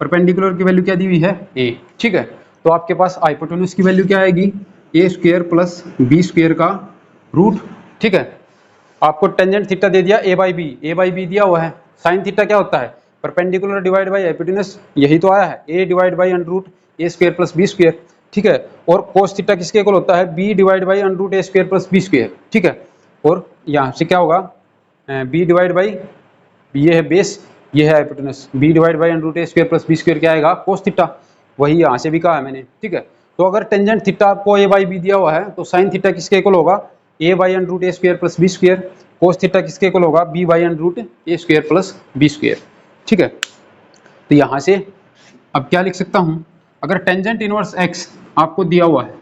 परपेंडिकुलर की वैल्यू क्या दी हुई है a, ठीक है। तो आपके पास हाइपोटेन्यूज की वैल्यू क्या आएगी, a² प्लस b² का रूट, ठीक है। आपको टेंजेंट थीटा दे दिया a/b दिया हुआ है। साइन थीटा क्या होता है, परपेंडिकुलर डिवाइड बाई हाइपोटेन्यूज, यही तो आया है, a divide by √a² plus b², ठीक है। और कोस थीटा किसके इक्वल होता है, b divide by √a² plus b², ठीक है। और यहाँ से क्या होगा, b डिवाइड बाई, ये है बेस, ये है hypotenuse, b divide by √a² plus b² क्या आएगा, कोस थीटा, वही यहाँ से भी कहा है मैंने, ठीक है। तो अगर टेंजेंट थीटा आपको a/b दिया हुआ है तो साइन थीटा किसके इक्वल होगा, a/√a² प्लस b², कोस थीटा किसके इक्वल होगा, b/√a² प्लस b², ठीक है। तो यहाँ से अब क्या लिख सकता हूँ, अगर टेंजेंट इनवर्स x आपको दिया हुआ है,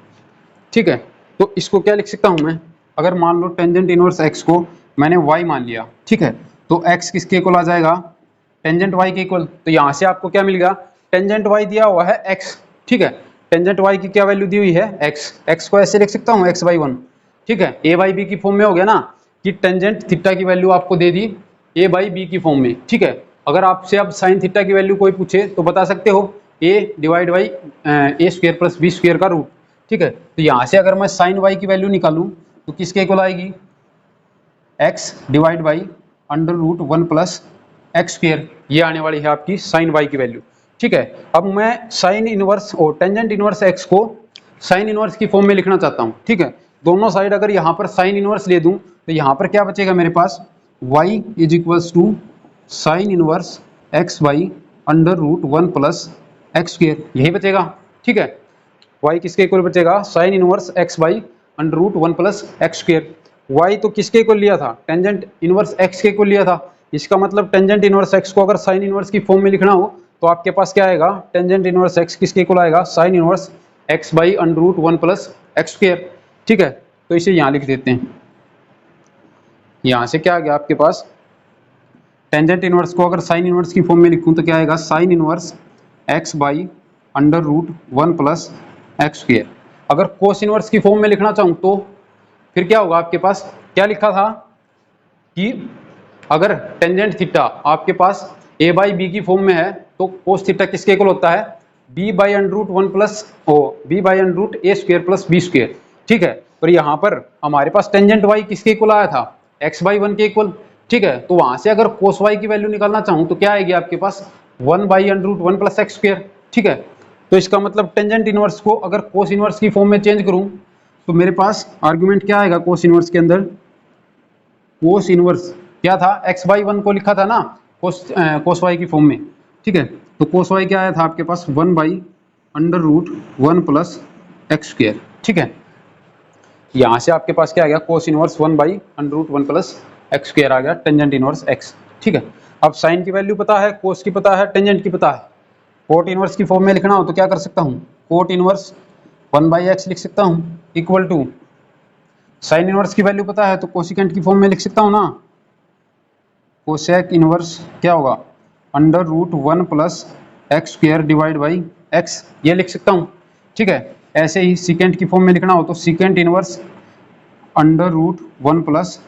ठीक है, तो इसको क्या लिख सकता हूँ मैं, अगर मान लो टेंजेंट इनवर्स x को मैंने y मान लिया, ठीक है, तो x किसके इक्वल आ जाएगा, टेंजेंट y के इक्वल। तो यहाँ से आपको क्या मिल गया, टेंजेंट y दिया हुआ है x, ठीक है, टेंजेंट y की क्या वैल्यू दी हुई है x, x को ऐसे लिख सकता हूँ x/1, ठीक है, a/b की फॉर्म में हो गया ना, कि टेंजेंट थीटा की वैल्यू आपको दे दी a/b की फॉर्म में, ठीक है। अगर आपसे अब साइन थीटा की वैल्यू कोई पूछे तो बता सकते हो a divide by a square plus b square का रूट, ठीक है। तो यहाँ से अगर मैं साइन y की वैल्यू निकालूं तो किसके इक्वल आएगी, x divide by under root 1 plus x square, ये आने वाली है आपकी साइन y की वैल्यू, ठीक है। अब मैं साइन इनवर्स और टेंजेंट इनवर्स x को साइन इनवर्स की फॉर्म में लिखना चाहता हूँ, ठीक है। दोनों साइड अगर यहाँ पर साइन इनवर्स ले दूं तो यहाँ पर क्या बचेगा मेरे पास, y is equals to sine inverse x by under root 1 plus x square, यही बचेगा, ठीक है। y किसके इक्वल बचेगा, sine inverse x by under root 1 plus x square. y तो किसके इक्वल लिया था, टेंजेंट इनवर्स x के इक्वल लिया था, इसका मतलब टेंजेंट इनवर्स x को अगर साइन इनवर्स की फॉर्म में लिखना हो तो आपके पास क्या आएगा, टेंजेंट इनवर्स x किसके इक्वल आएगा, sine inverse x by under root 1 plus x square, ठीक है। तो इसे यहाँ लिख देते हैं, यहाँ से क्या आ गया आपके पास, टेंजेंट इनवर्स को अगर साइन इनवर्स की फॉर्म में लिखूं तो क्या आएगा, sine inverse x by under root 1 plus x square. अगर कोस इनवर्स की फॉर्म में लिखना चाहूँ तो फिर क्या होगा, आपके पास क्या लिखा था कि अगर टेंजेंट थीटा आपके पास a बाई बी की फॉर्म में है तो कोस थीटा किसके इक्वल होता है, b by under root 1 plus b by under root a square plus b square, ठीक है। और यहाँ पर हमारे पास टेंजेंट y किसके इक्वल आया था, x बाई 1 के इक्वल, ठीक है। तो वहां से अगर कोस y की वैल्यू निकालना चाहूँ तो क्या आएगी आपके पास, 1 by under root 1 plus x square, ठीक है। तो इसका मतलब टेंजेंट इनवर्स को अगर कोस इनवर्स की फॉर्म में चेंज करूं तो मेरे पास आर्गुमेंट क्या आएगा, कोस इनवर्स के अंदर, कोस इनवर्स क्या था, x बाई 1 को लिखा था ना कोस y की फॉर्म में, ठीक है। तो कोस y क्या आया था आपके पास, 1 by under root 1 plus x square, ठीक है। यहाँ से आपके पास क्या आ गया, cos inverse 1 by under root 1 plus x square आ गया, टेंजेंट इनवर्स x, ठीक है। अब साइन की वैल्यू पता है, कोस की पता है, टेंजेंट की पता है, कोट इनवर्स की फॉर्म में लिखना हो तो क्या कर सकता हूँ, कोट इनवर्स 1 बाई एक्स लिख सकता हूँ इक्वल टू, साइन इनवर्स की वैल्यू पता है तो कोसिकेंट की फॉर्म में लिख सकता हूँ ना, कोसेक इनवर्स क्या होगा, under root 1 plus x square divide by x, ये लिख सकता हूँ, ठीक है। ऐसे ही सीकेंट की फॉर्म में लिखना हो तो secant inverse under root 1 plus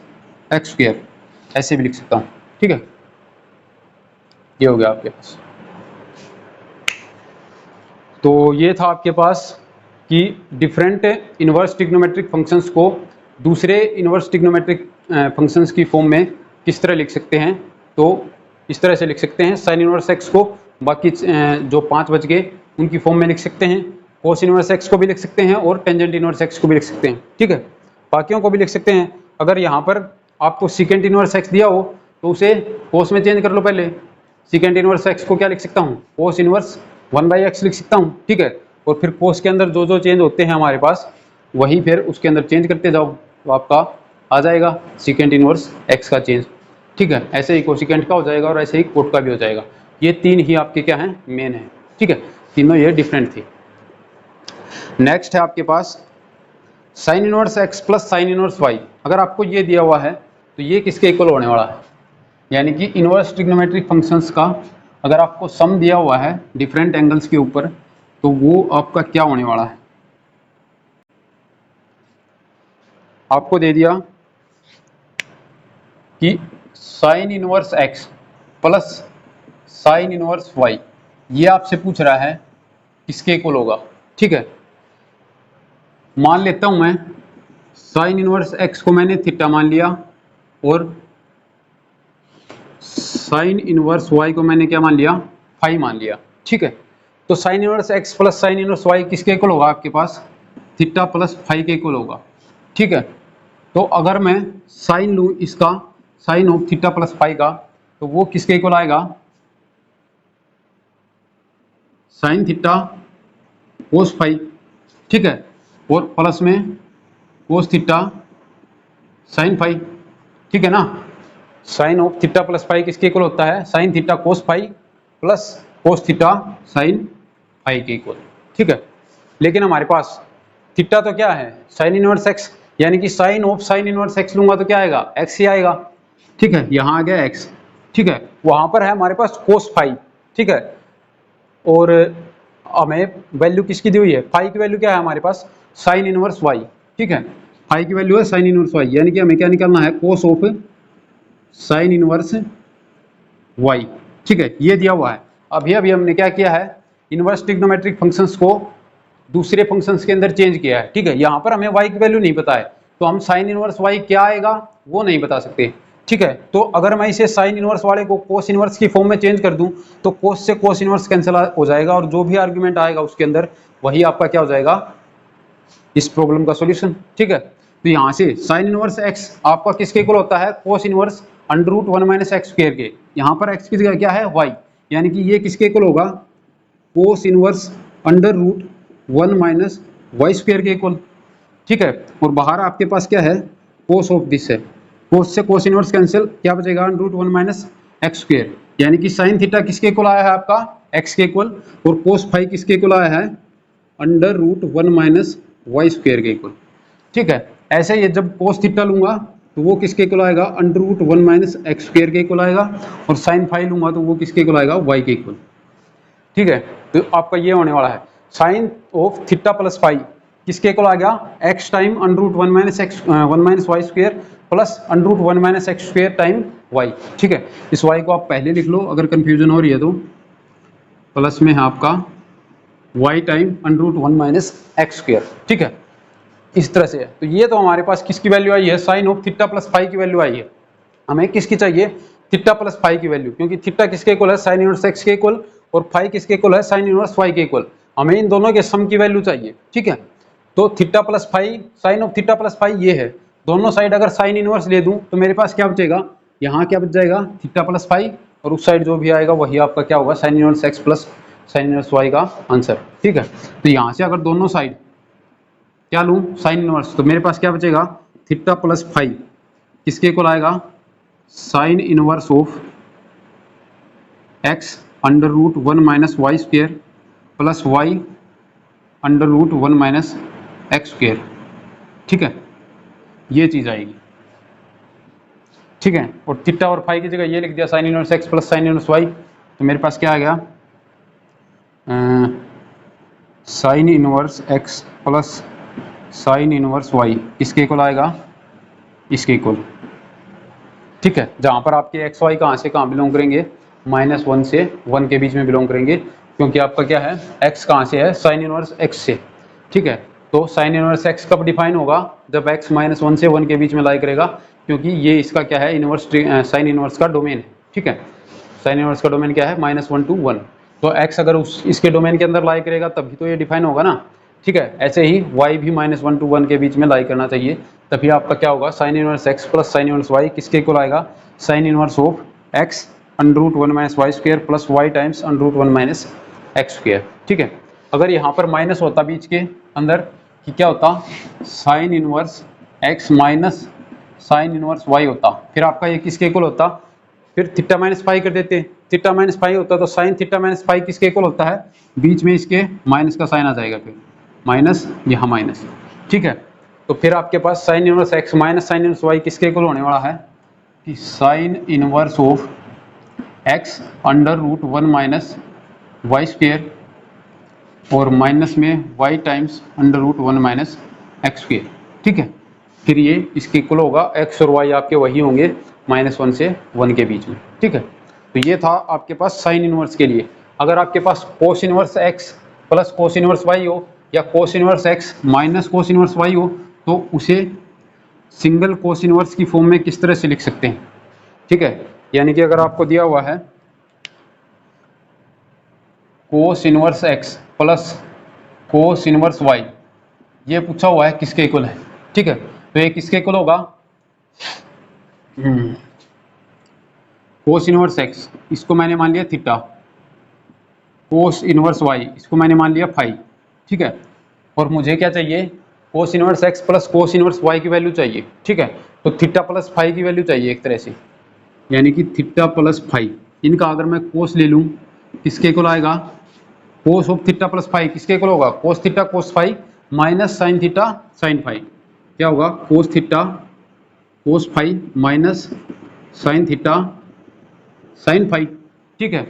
x square, ऐसे भी लिख सकता हूँ, ठीक है। ये हो गया आपके पास। तो ये था आपके पास कि डिफरेंट इनवर्स ट्रिग्नोमेट्रिक फंक्शंस को दूसरे इनवर्स ट्रिग्नोमेट्रिक फंक्शंस की फॉर्म में किस तरह लिख सकते हैं। तो इस तरह से लिख सकते हैं, साइन इनवर्स एक्स को बाकी जो 5 बच गए उनकी फॉर्म में लिख सकते हैं, कोस इनवर्स एक्स को भी लिख सकते हैं और टेंजेंट इनवर्स एक्स को भी लिख सकते हैं, ठीक है। बाकियों को भी लिख सकते हैं। अगर यहाँ पर आपको सीकेंट इनवर्स एक्स दिया हो तो उसे कोस में चेंज कर लो पहले, सीकेंट इनवर्स एक्स को क्या लिख सकता हूँ, कोस इनवर्स 1 बाई एक्स लिख सकता हूँ, ठीक है। और फिर कोस के अंदर जो जो चेंज होते हैं हमारे पास वही फिर उसके अंदर चेंज करते जाओ तो आपका आ जाएगा सीकेंट इनवर्स एक्स का चेंज, ठीक है। ऐसे ही कोसिकेंट का हो जाएगा और ऐसे ही कोट का भी हो जाएगा। ये 3 ही आपके क्या हैं, मेन है, ठीक है, तीनों ये डिफरेंट थी। नेक्स्ट है आपके पास sine inverse x plus sine inverse y. अगर आपको ये दिया हुआ है तो ये किसके इक्वल होने वाला है, यानी कि इनवर्स ट्रिग्नोमेट्रिक फंक्शंस का अगर आपको सम दिया हुआ है डिफरेंट एंगल्स के ऊपर तो वो आपका क्या होने वाला है। आपको दे दिया कि sine inverse x plus sine inverse y, ये आपसे पूछ रहा है किसके इक्वल होगा, ठीक है। मान लेता हूं मैं साइन इनवर्स एक्स को मैंने थीटा मान लिया और साइन इनवर्स वाई को मैंने क्या मान लिया, फाई मान लिया, ठीक है। तो sine inverse x plus sine inverse y किसके इक्वल होगा आपके पास, थीटा प्लस फाई के इक्वल होगा, ठीक है। तो अगर मैं साइन लूँ इसका, sine of theta plus phi का, तो वो किसके इक्वल आएगा, साइन थीटा कोस फाई, ठीक है, और प्लस में कोस थीटा साइन फाई, ठीक है ना। Sine of theta plus phi किसके इक्वल होता है, sine theta cos phi plus cos theta sine phi के इक्वल, ठीक है। लेकिन हमारे पास थीटा तो क्या है साइन इनवर्स एक्स, यानी कि sine of sine inverse x लूंगा तो क्या आएगा एक्स ही आएगा, ठीक है। यहाँ आ गया एक्स, ठीक है। वहां पर है हमारे पास कोस फाई, ठीक है। और हमें वैल्यू किसकी दी हुई है, फाई की वैल्यू क्या है हमारे पास साइन इनवर्स वाई, ठीक है। फाई की वैल्यू है साइन इनवर्स वाई, यानी कि हमें क्या निकालना है cos of sine inverse y, ठीक है। ये दिया हुआ है। अभी अभी हमने क्या किया है, इनवर्स ट्रिग्नोमेट्रिक फंक्शंस को दूसरे फंक्शंस के अंदर चेंज किया है, ठीक है। यहाँ पर हमें वाई की वैल्यू नहीं पता है, तो हम साइन इनवर्स वाई क्या आएगा वो नहीं बता सकते, ठीक है। तो अगर मैं इसे साइन इनवर्स वाले को कोस इनवर्स की फॉर्म में चेंज कर दूं तो कोस से कोस इनवर्स कैंसिल हो जाएगा, और जो भी आर्ग्यूमेंट आएगा उसके अंदर वही आपका क्या हो जाएगा इस प्रॉब्लम का सॉल्यूशन, ठीक है। तो यहाँ से साइन इनवर्स एक्स आपका किसके इक्वल होता है cos inverse under root 1 minus x square के। यहाँ पर एक्स की जगह क्या है वाई, यानी कि ये किसके इक्वल होगा cos inverse under root 1 minus y square के इक्वल, ठीक है। और बाहर आपके पास क्या है कोस ऑफ दिस है, कोस से कोस इनवर्स कैंसिल, क्या बचेगा under root 1 minus x square, यानी कि साइन थीटा किसके इक्वल आया है आपका एक्स के इक्वल, और कोस फाई किसके इक्वल आया है under root 1 minus y square के इक्वल, ठीक है। ऐसे ही जब कोस थीटा लूंगा तो वो किसके इक्वल आएगा under root 1 minus x square के इक्वल आएगा, और साइन फाई लूंगा तो वो किसके इक्वल आएगा वाई के इक्वल, ठीक है। तो आपका ये होने वाला है sine of theta plus phi किसके इक्वल आ गया x time under root 1 minus x 1 minus y square plus under root 1 minus x square time y, ठीक है। इस वाई को आप पहले लिख लो अगर कंफ्यूजन हो रही है तो, प्लस में है आपका y time under root 1 minus x square, ठीक है। इस तरह से है। तो ये तो हमारे पास किसकी वैल्यू आई है sine of theta plus phi की वैल्यू आई है। हमें किसकी चाहिए थीटा प्लस फाई की वैल्यू, क्योंकि थीटा किसके इक्वल है साइन इनवर्स एक्स के इक्वल, और फाई किसके इक्वल है साइन इनवर्स वाई के इक्वल। हमें इन दोनों के सम की वैल्यू चाहिए, ठीक है। तो theta plus phi sine of theta plus phi ये है, दोनों साइड अगर साइन इनवर्स ले दूं तो मेरे पास क्या बचेगा, यहाँ क्या बच जाएगा थीटा प्लस फाई, और उस साइड जो भी आएगा वही आपका क्या होगा sine inverse x plus sine inverse y का आंसर, ठीक है। तो यहाँ से अगर दोनों साइड क्या लूँ साइन इनवर्स, तो मेरे पास क्या बचेगा थीटा प्लस फाई किसके इक्वल आएगा sine inverse of x under root 1 minus y square plus y under root 1 minus x square, ठीक है। ये चीज़ आएगी, ठीक है। और थीटा और फाई की जगह ये लिख दिया sine inverse x plus sine inverse y, तो मेरे पास क्या आ गया sine inverse x plus sine inverse y इसके इक्वल आएगा इसके इक्वल, ठीक है। जहाँ पर आपके एक्स वाई कहाँ से कहाँ बिलोंग करेंगे -1 से 1 के बीच में बिलोंग करेंगे, क्योंकि आपका क्या है एक्स कहाँ से है साइन इनवर्स एक्स से, ठीक है। तो साइन इनवर्स एक्स कब डिफाइन होगा जब एक्स -1 से 1 के बीच में लाई करेगा, क्योंकि ये इसका क्या है इनवर्स साइन इनवर्स का डोमेन है, ठीक है। साइन इनवर्स का डोमेन क्या है -1 to 1, तो एक्स अगर इसके डोमेन के अंदर लाई करेगा तभी तो ये डिफाइन होगा ना, ठीक है। ऐसे ही y भी -1 to 1 के बीच में लाई करना चाहिए, तभी आपका क्या होगा sine inverse x plus sine inverse y किसके इक्वल आएगा sine inverse of x under root 1 minus y square plus y times under root 1 minus x square, ठीक है। अगर यहाँ पर माइनस होता बीच के अंदर कि क्या होता sine inverse x minus sine inverse y होता, फिर आपका ये किसके इक्वल होता, फिर थीटा माइनस फाई कर देते, थीटा माइनस फाई होता तो साइन थीटा माइनस फाई किसके इक्वल होता है, बीच में इसके माइनस का साइन आ जाएगा, फिर माइनस यहाँ माइनस, ठीक है। तो फिर आपके पास sine inverse x minus sine inverse y किसके इक्वल होने वाला है कि sine inverse of x under root 1 minus y square और माइनस में y times under root 1 minus x square, ठीक है। फिर ये इसके इक्वल होगा एक्स और वाई आपके वही होंगे -1 से 1 के बीच में, ठीक है। तो ये था आपके पास साइन इनवर्स के लिए। अगर आपके पास cos inverse x plus cos inverse y हो या cos inverse x minus cos inverse y हो तो उसे सिंगल कोस इनवर्स की फॉर्म में किस तरह से लिख सकते हैं, ठीक है। यानी कि अगर आपको दिया हुआ है cos inverse x plus cos inverse y, ये पूछा हुआ है किसके इक्वल है, ठीक है। तो ये किसके इक्वल होगा कोस इनवर्स एक्स इसको मैंने मान लिया थीटा, कोस इनवर्स वाई इसको मैंने मान लिया फाई, ठीक है। और मुझे क्या चाहिए cos inverse x plus cos inverse y की वैल्यू चाहिए, ठीक है। तो थीटा प्लस फाई की वैल्यू चाहिए एक तरह से, यानी कि थीटा प्लस फाई, इनका अगर मैं कोस ले लूँ, किसके इक्वल आएगा, cos of theta plus phi किसके इक्वल होगा, cos theta cos phi minus sine theta sine phi, क्या होगा cos theta cos phi minus sine theta sine phi. ठीक है,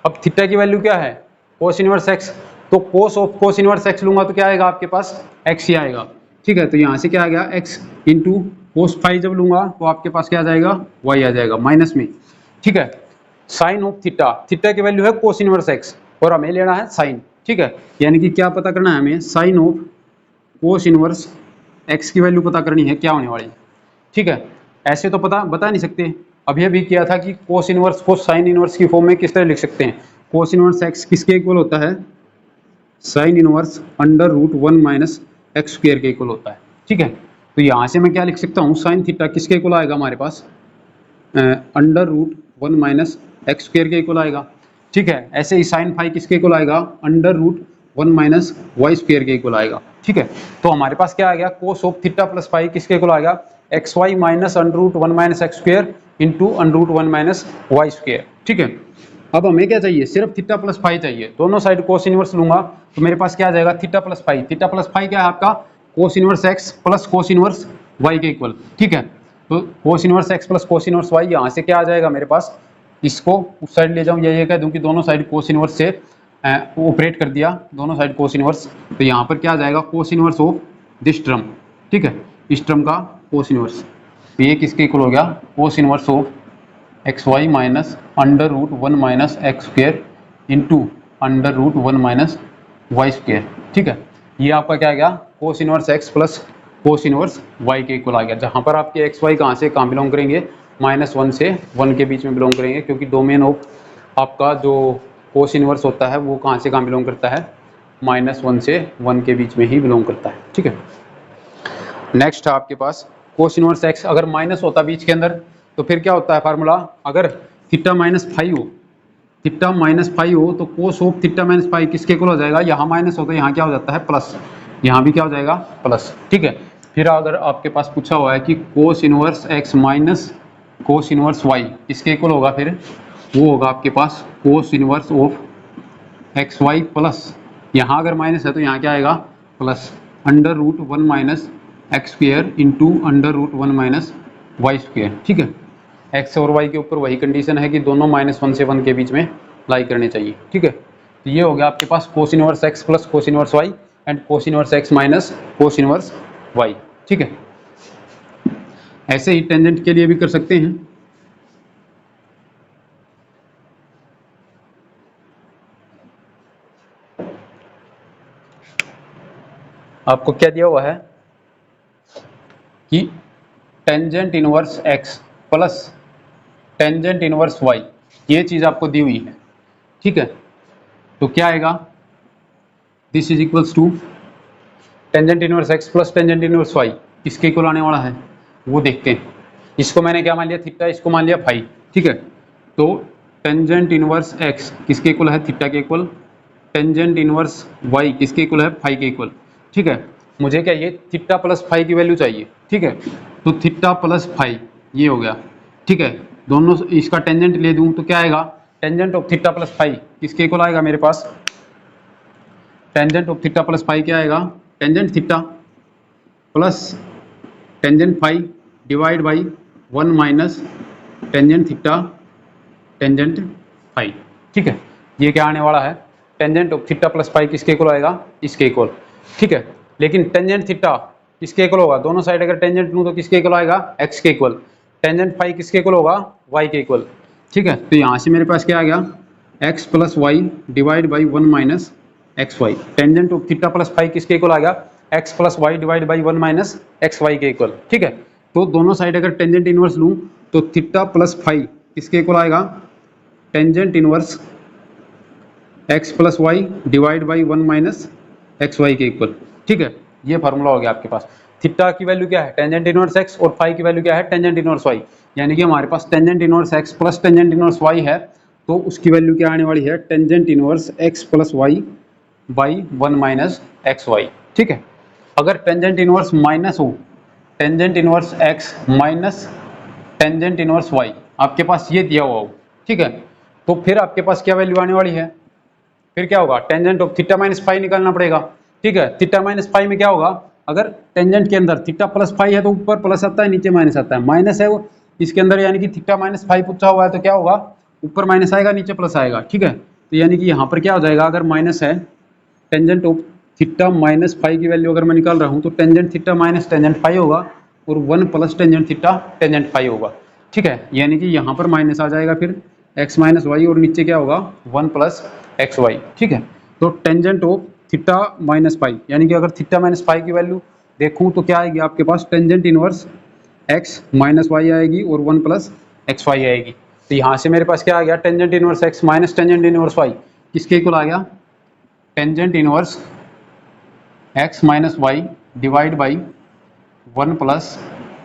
अब थीटा की वैल्यू क्या है कोस इनवर्स एक्स, तो cos of cos inverse x लूंगा तो क्या आएगा आपके पास एक्स ही आएगा। ठीक है, तो यहाँ से क्या आ गया एक्स इंटू कोस फाई जब लूंगा तो आपके पास क्या आ जाएगा वाई आ जाएगा माइनस में। ठीक है, साइन ऑफ थीटा, थीटा की वैल्यू है कोस इनवर्स एक्स और हमें लेना है साइन। ठीक है, यानी कि क्या पता करना है हमें sine of cos inverse x की वैल्यू पता करनी है क्या होने वाली। ठीक है, ऐसे तो बता नहीं सकते, अभी अभी किया था कि कोस इनवर्स को साइन इनवर्स की फॉर्म में किस तरह लिख सकते हैं। कोस इनवर्स एक्स किसके इक्वल होता है sine inverse under root 1 minus x square के इक्वल होता है। ठीक है, तो यहाँ से मैं क्या लिख सकता हूँ साइन थीटा किसके इक्वल आएगा हमारे पास under root 1 minus x square के इक्वल आएगा। ठीक है, ऐसे ही साइन फाई किसके इक्वल आएगा under root 1 minus y square के इक्वल आएगा। ठीक है, तो हमारे पास क्या आ गया cos of theta plus phi किसके इक्वल आएगा x y minus under root 1 minus x square into under root 1 minus y square. ठीक है, अब हमें क्या चाहिए सिर्फ थीटा प्लस फाई चाहिए, दोनों साइड कोस इनवर्स लूंगा तो मेरे पास क्या आ जाएगा theta plus phi. Theta plus phi क्या है आपका cos inverse x plus cos inverse y के इक्वल। ठीक है, तो cos inverse x plus cos inverse y यहाँ से क्या आ जाएगा मेरे पास, इसको उस साइड ले जाऊँ या ये कह दूँ कि दोनों साइड कोस इनवर्स से ऑपरेट कर दिया, दोनों साइड कोस इनवर्स, तो यहाँ पर क्या आ जाएगा cos inverse of this term. ठीक है, इस टर्म का कोस इनवर्स, तो ये किसके इक्वल हो गया cos inverse of x y minus under root 1 minus x square into under root 1 minus y square. ठीक है, ये आपका क्या आ गया cos inverse x plus cos inverse y के इक्वल आ गया, जहाँ पर आपके एक्स वाई कहाँ से कहाँ बिलोंग करेंगे -1 से 1 के बीच में बिलोंग करेंगे, क्योंकि डोमेन ऑफ आपका जो कोस इनवर्स होता है वो कहाँ से कहाँ बिलोंग करता है -1 से 1 के बीच में ही बिलोंग करता है। ठीक है, नेक्स्ट है आपके पास कोस इनवर्स एक्स, अगर माइनस होता बीच के अंदर तो फिर क्या होता है फार्मूला, अगर थीटा माइनस फाइव हो, थीटा माइनस फाइव हो तो कोस ऑफ थीटा माइनस फाइव किसके इक्वल हो जाएगा, यहाँ माइनस हो तो यहाँ क्या हो जाता है प्लस, यहाँ भी क्या हो जाएगा प्लस। ठीक है, फिर अगर आपके पास पूछा हुआ है कि cos inverse x minus cos inverse y किसके इक्वल होगा, फिर वो होगा आपके पास cos inverse of x y plus, यहाँ अगर माइनस है तो यहाँ क्या आएगा plus under root 1 minus x square into under root 1 minus y square. ठीक है, एक्स और वाई के ऊपर वही कंडीशन है कि दोनों -1 से 1 के बीच में लाई करने चाहिए। ठीक है, तो ये हो गया आपके पास cos inverse x plus cos inverse y and cos inverse x minus cos inverse y. ठीक है, ऐसे ही टेंजेंट के लिए भी कर सकते हैं। आपको क्या दिया हुआ है कि tangent inverse x plus tangent inverse y, ये चीज़ आपको दी हुई है। ठीक है, तो क्या आएगा this is equals to tangent inverse x plus tangent inverse y किसके इक्वल आने वाला है वो देखते हैं। इसको मैंने क्या मान लिया थीटा, इसको मान लिया फाई। ठीक है, तो टेंजेंट इनवर्स एक्स किसके इक्वल है थीटा के इक्वल, टेंजेंट इनवर्स वाई किसके इक्वल है फाई के इक्वल। ठीक है, मुझे क्या ये थीटा प्लस फाई की वैल्यू चाहिए। ठीक है, तो थीटा प्लस फाई ये हो गया। ठीक है, दोनों इसका टेंजेंट ले दूं तो क्या आएगा tangent of theta plus phi किसके इक्वल आएगा मेरे पास, tangent of theta plus phi क्या आएगा tangent theta plus tangent phi divide by 1 minus tangent theta tangent phi. ठीक है, ये क्या आने वाला है tangent of theta plus phi किसके इक्वल आएगा इसके इक्वल। ठीक है, लेकिन टेंजेंट थीटा किसके इक्वल होगा, दोनों साइड अगर टेंजेंट लूँ तो किसके इक्वल आएगा एक्स के इक्वल, टेंजेंट फाई किसके इक्वल होगा वाई के इक्वल। ठीक है, तो यहाँ से मेरे पास क्या आ गया x plus y divide by 1 minus x y, tangent of theta plus phi किसके इक्वल आ गया x plus y divide by 1 minus x y के इक्वल। ठीक है, तो दोनों साइड अगर टेंजेंट इनवर्स लूँ तो थीटा प्लस फाई किसके इक्वल आएगा tangent inverse x plus y divide by 1 minus x y के इक्वल। ठीक है, ये फार्मूला हो गया आपके पास। थीटा की वैल्यू क्या है टेंजेंट इनवर्स एक्स और फाई की वैल्यू क्या है टेंजेंट इनवर्स वाई, यानी कि हमारे पास tangent inverse x plus tangent inverse y है, तो उसकी वैल्यू क्या आने वाली है tangent inverse x plus y by 1 minus x y. ठीक है, अगर टेंजेंट इनवर्स माइनस हो, tangent inverse x minus tangent inverse y आपके पास ये दिया हुआ हो, ठीक है, तो फिर आपके पास क्या वैल्यू आने वाली है, फिर क्या होगा tangent of theta minus phi निकालना पड़ेगा। ठीक है। थीटा माइनस फाई में क्या होगा, अगर टेंजेंट के अंदर थीटा प्लस फाई है तो ऊपर प्लस आता है, नीचे माइनस आता है, माइनस है वो इसके अंदर, यानी कि थीटा माइनस फाई पूछा हुआ है तो क्या होगा, ऊपर माइनस आएगा नीचे प्लस आएगा। ठीक है, तो यानी कि यहाँ पर क्या हो जाएगा, अगर माइनस है tangent of theta minus phi की वैल्यू अगर मैं निकाल रहा हूँ तो tangent theta minus tangent phi होगा और 1 plus tangent theta tangent phi होगा। ठीक है, यानी कि यहाँ पर माइनस आ जाएगा फिर x माइनस वाई और नीचे क्या होगा 1 प्लस एक्स वाई। ठीक है, तो tangent of theta minus phi, यानी कि अगर थीटा माइनस फाई की वैल्यू देखूँ तो क्या आएगी आपके पास, tangent inverse x minus y आएगी और 1 प्लस एक्स वाई आएगी। तो यहाँ से मेरे पास क्या आ गया, tangent inverse x minus tangent inverse y किसके इक्वल आ गया, tangent inverse x minus y divide by 1 plus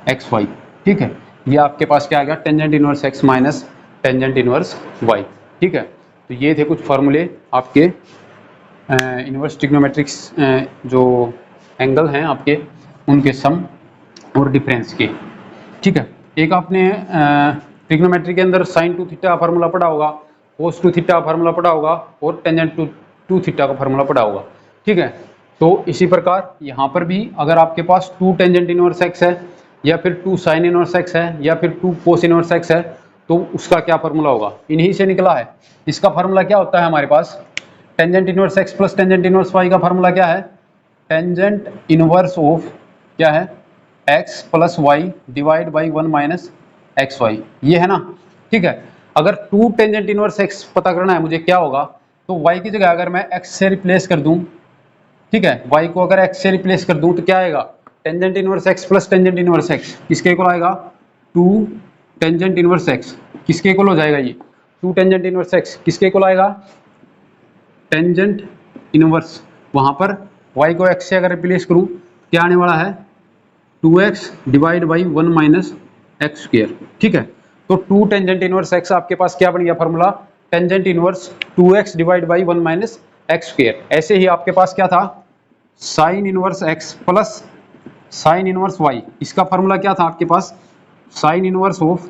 x y. ठीक है, ये आपके पास क्या आ गया, tangent inverse x minus tangent inverse y। ठीक है, तो ये थे कुछ फॉर्मूले आपके इनवर्स ट्रिग्नोमेट्रिक्स जो एंगल हैं आपके उनके सम और डिफरेंस के। ठीक है, एक आपने ट्रिग्नोमेट्री के अंदर साइन टू थीटा फार्मूला पढ़ा होगा, कोस टू थीटा फार्मूला पढ़ा होगा और टेंजेंट टू थीटा का फार्मूला पढ़ा होगा। ठीक है, तो इसी प्रकार यहाँ पर भी अगर आपके पास 2 टेंजेंट इनवर्स एक्स है या फिर 2 साइन इनवर्स एक्स है या फिर 2 कोस इनवर्स एक्स है तो उसका क्या फार्मूला होगा, इन्हीं से निकला है। इसका फार्मूला क्या होता है हमारे पास, tangent inverse x plus tangent inverse y का फार्मूला क्या है, टेंजेंट इनवर्स ऑफ क्या है x plus y divide by 1 minus x y, ये है ना। ठीक है, अगर 2 टेंजेंट इनवर्स x पता करना है मुझे क्या होगा, तो y की जगह अगर मैं x से रिप्लेस कर दूं, ठीक है, y को अगर x से रिप्लेस कर दूं तो क्या आएगा, tangent inverse x plus tangent inverse x किसके इक्वल आएगा, 2 टेंजेंट इनवर्स x किसके इक्वल हो जाएगा, ये 2 टेंजेंट इनवर्स x किसके इक्वल आएगा, टेंजेंट इनवर्स, वहां पर y को x से अगर रिप्लेस करूं क्या आने वाला है, 2x divide by 1 minus x square. ठीक है, तो 2 टेंजेंट इनवर्स x आपके पास क्या बन गया formula, tangent inverse 2x divide by 1 minus x square. ऐसे ही आपके पास क्या था, sine inverse x plus sine inverse y, इसका फार्मूला क्या था आपके पास, sine inverse of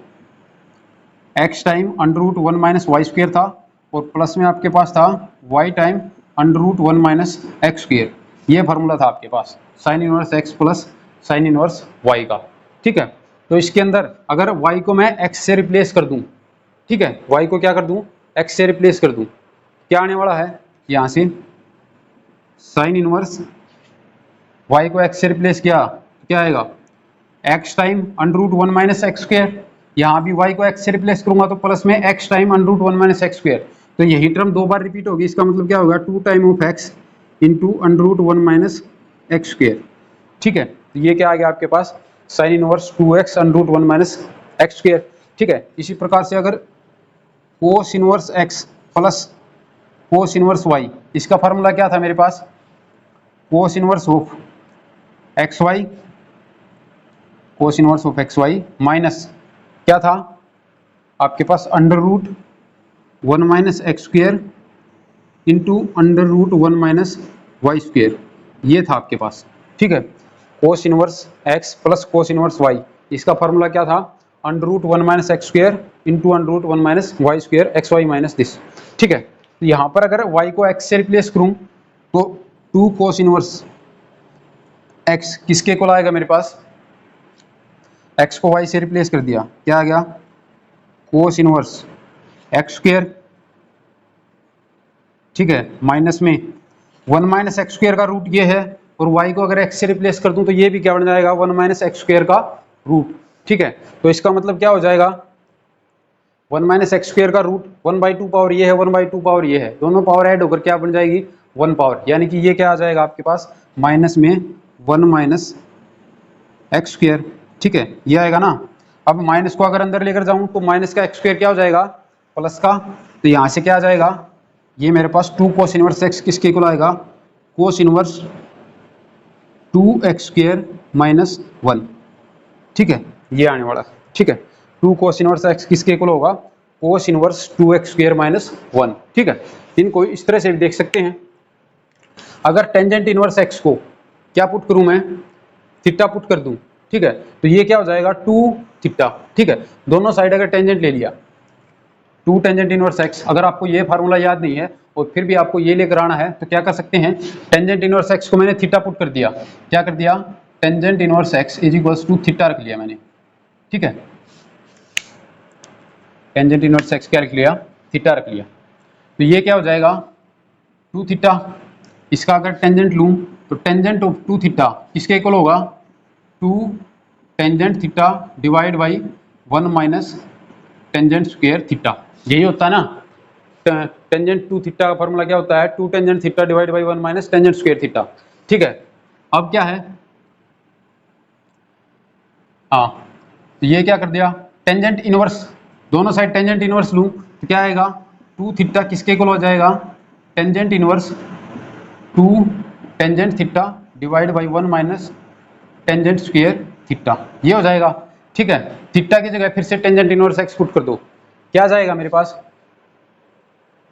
x time under root 1 minus y square था और प्लस में आपके पास था y time under root 1 minus x square. ये फार्मूला था आपके पास sine inverse x plus sine inverse y का। ठीक है, तो इसके अंदर अगर y को मैं x से रिप्लेस कर दूं, ठीक है, y को क्या कर दूं, x से रिप्लेस कर दूं, क्या आने वाला है, यहां से साइन इनवर्स y को x से रिप्लेस किया क्या आएगा, x time under root 1 minus x square, यहाँ भी y को x से रिप्लेस करूंगा तो प्लस में x time under root 1 minus x square, तो यही टर्म 2 बार रिपीट होगी, इसका मतलब क्या होगा 2 time of x into under root 1 minus x square. ठीक है, तो ये क्या आ गया आपके पास, sine inverse 2x under root 1 minus x square. ठीक है, इसी प्रकार से अगर cos inverse x plus cos inverse y, इसका फार्मूला क्या था मेरे पास, cos inverse of x y, cos inverse of x y minus क्या था आपके पास under root 1 minus x square into under root 1 minus y square, ये था आपके पास। ठीक है, cos inverse x plus cos inverse y, इसका फार्मूला क्या था, under root 1 minus x square into under root 1 minus y square x y minus this. ठीक है, तो यहाँ पर अगर y को x से रिप्लेस करूँ तो 2 कोस इनवर्स x किसके इक्वल आएगा मेरे पास, x को y से रिप्लेस कर दिया क्या आ गया, कोस इनवर्स एक्स स्क्वायर। ठीक है, माइनस में 1 माइनस एक्स स्क्वायर का रूट ये है और y को अगर x से रिप्लेस कर दूं तो ये भी क्या बन जाएगा 1 माइनस एक्स स्क्वायर का रूट। ठीक है, तो इसका मतलब क्या हो जाएगा, 1 माइनस एक्स स्क्वायर का रूट 1/2 पावर ये है, 1/2 पावर ये है, दोनों पावर ऐड होकर क्या बन जाएगी 1 पावर, यानी कि ये क्या आ जाएगा आपके पास माइनस में 1 माइनस एक्स स्क्वायर। ठीक है, ये आएगा ना। अब माइनस को अगर अंदर लेकर जाऊं तो माइनस का एक्स स्क्वायर क्या हो जाएगा प्लस का, तो यहाँ से क्या आ जाएगा, ये मेरे पास 2 कोस इनवर्स x किसके इक्वल आएगा, cos inverse 2x square minus 1। ठीक है, ये आने वाला। ठीक है, 2 कोस इनवर्स x किसके इक्वल होगा, cos inverse 2x square minus 1। ठीक है, इनको इस तरह से भी देख सकते हैं। अगर टेंजेंट इनवर्स x को क्या पुट करूं मैं, थीटा पुट कर दूं, ठीक है, तो ये क्या हो जाएगा 2 थीटा। ठीक है, दोनों साइड अगर टेंजेंट ले लिया 2 टेंजेंट इनवर्स एक्स। अगर आपको ये फार्मूला याद नहीं है और फिर भी आपको ये लेकर आना है तो क्या कर सकते हैं, टेंजेंट इनवर्स एक्स को मैंने थीटा पुट कर दिया, क्या कर दिया, tangent inverse x is equals to theta रख लिया मैंने, ठीक है, टेंजेंट इनवर्स एक्स क्या रख लिया, थीटा रख लिया। तो ये क्या हो जाएगा 2 थीटा, इसका अगर टेंजेंट लूँ तो टेंजेंट ऑफ 2 थीटा किसके इक्वल होगा, 2 tangent theta divide by 1 minus tangent square theta. यही होता है ना, टेंजेंट 2 थीटा का फॉर्मूला क्या होता है, 2 tangent theta divide by 1 minus tangent square theta, ठीक है। अब क्या है, हाँ तो ये क्या कर दिया, टेंजेंट इनवर्स, दोनों साइड टेंजेंट इनवर्स लूँ तो क्या आएगा, 2 थीटा किसके इक्वल हो जाएगा, tangent inverse 2 tangent theta divide by 1 minus tangent square theta, ये हो जाएगा, ठीक है। थीटा की जगह फिर से टेंजेंट इनवर्स एक्स पुट कर दो, क्या जाएगा मेरे पास,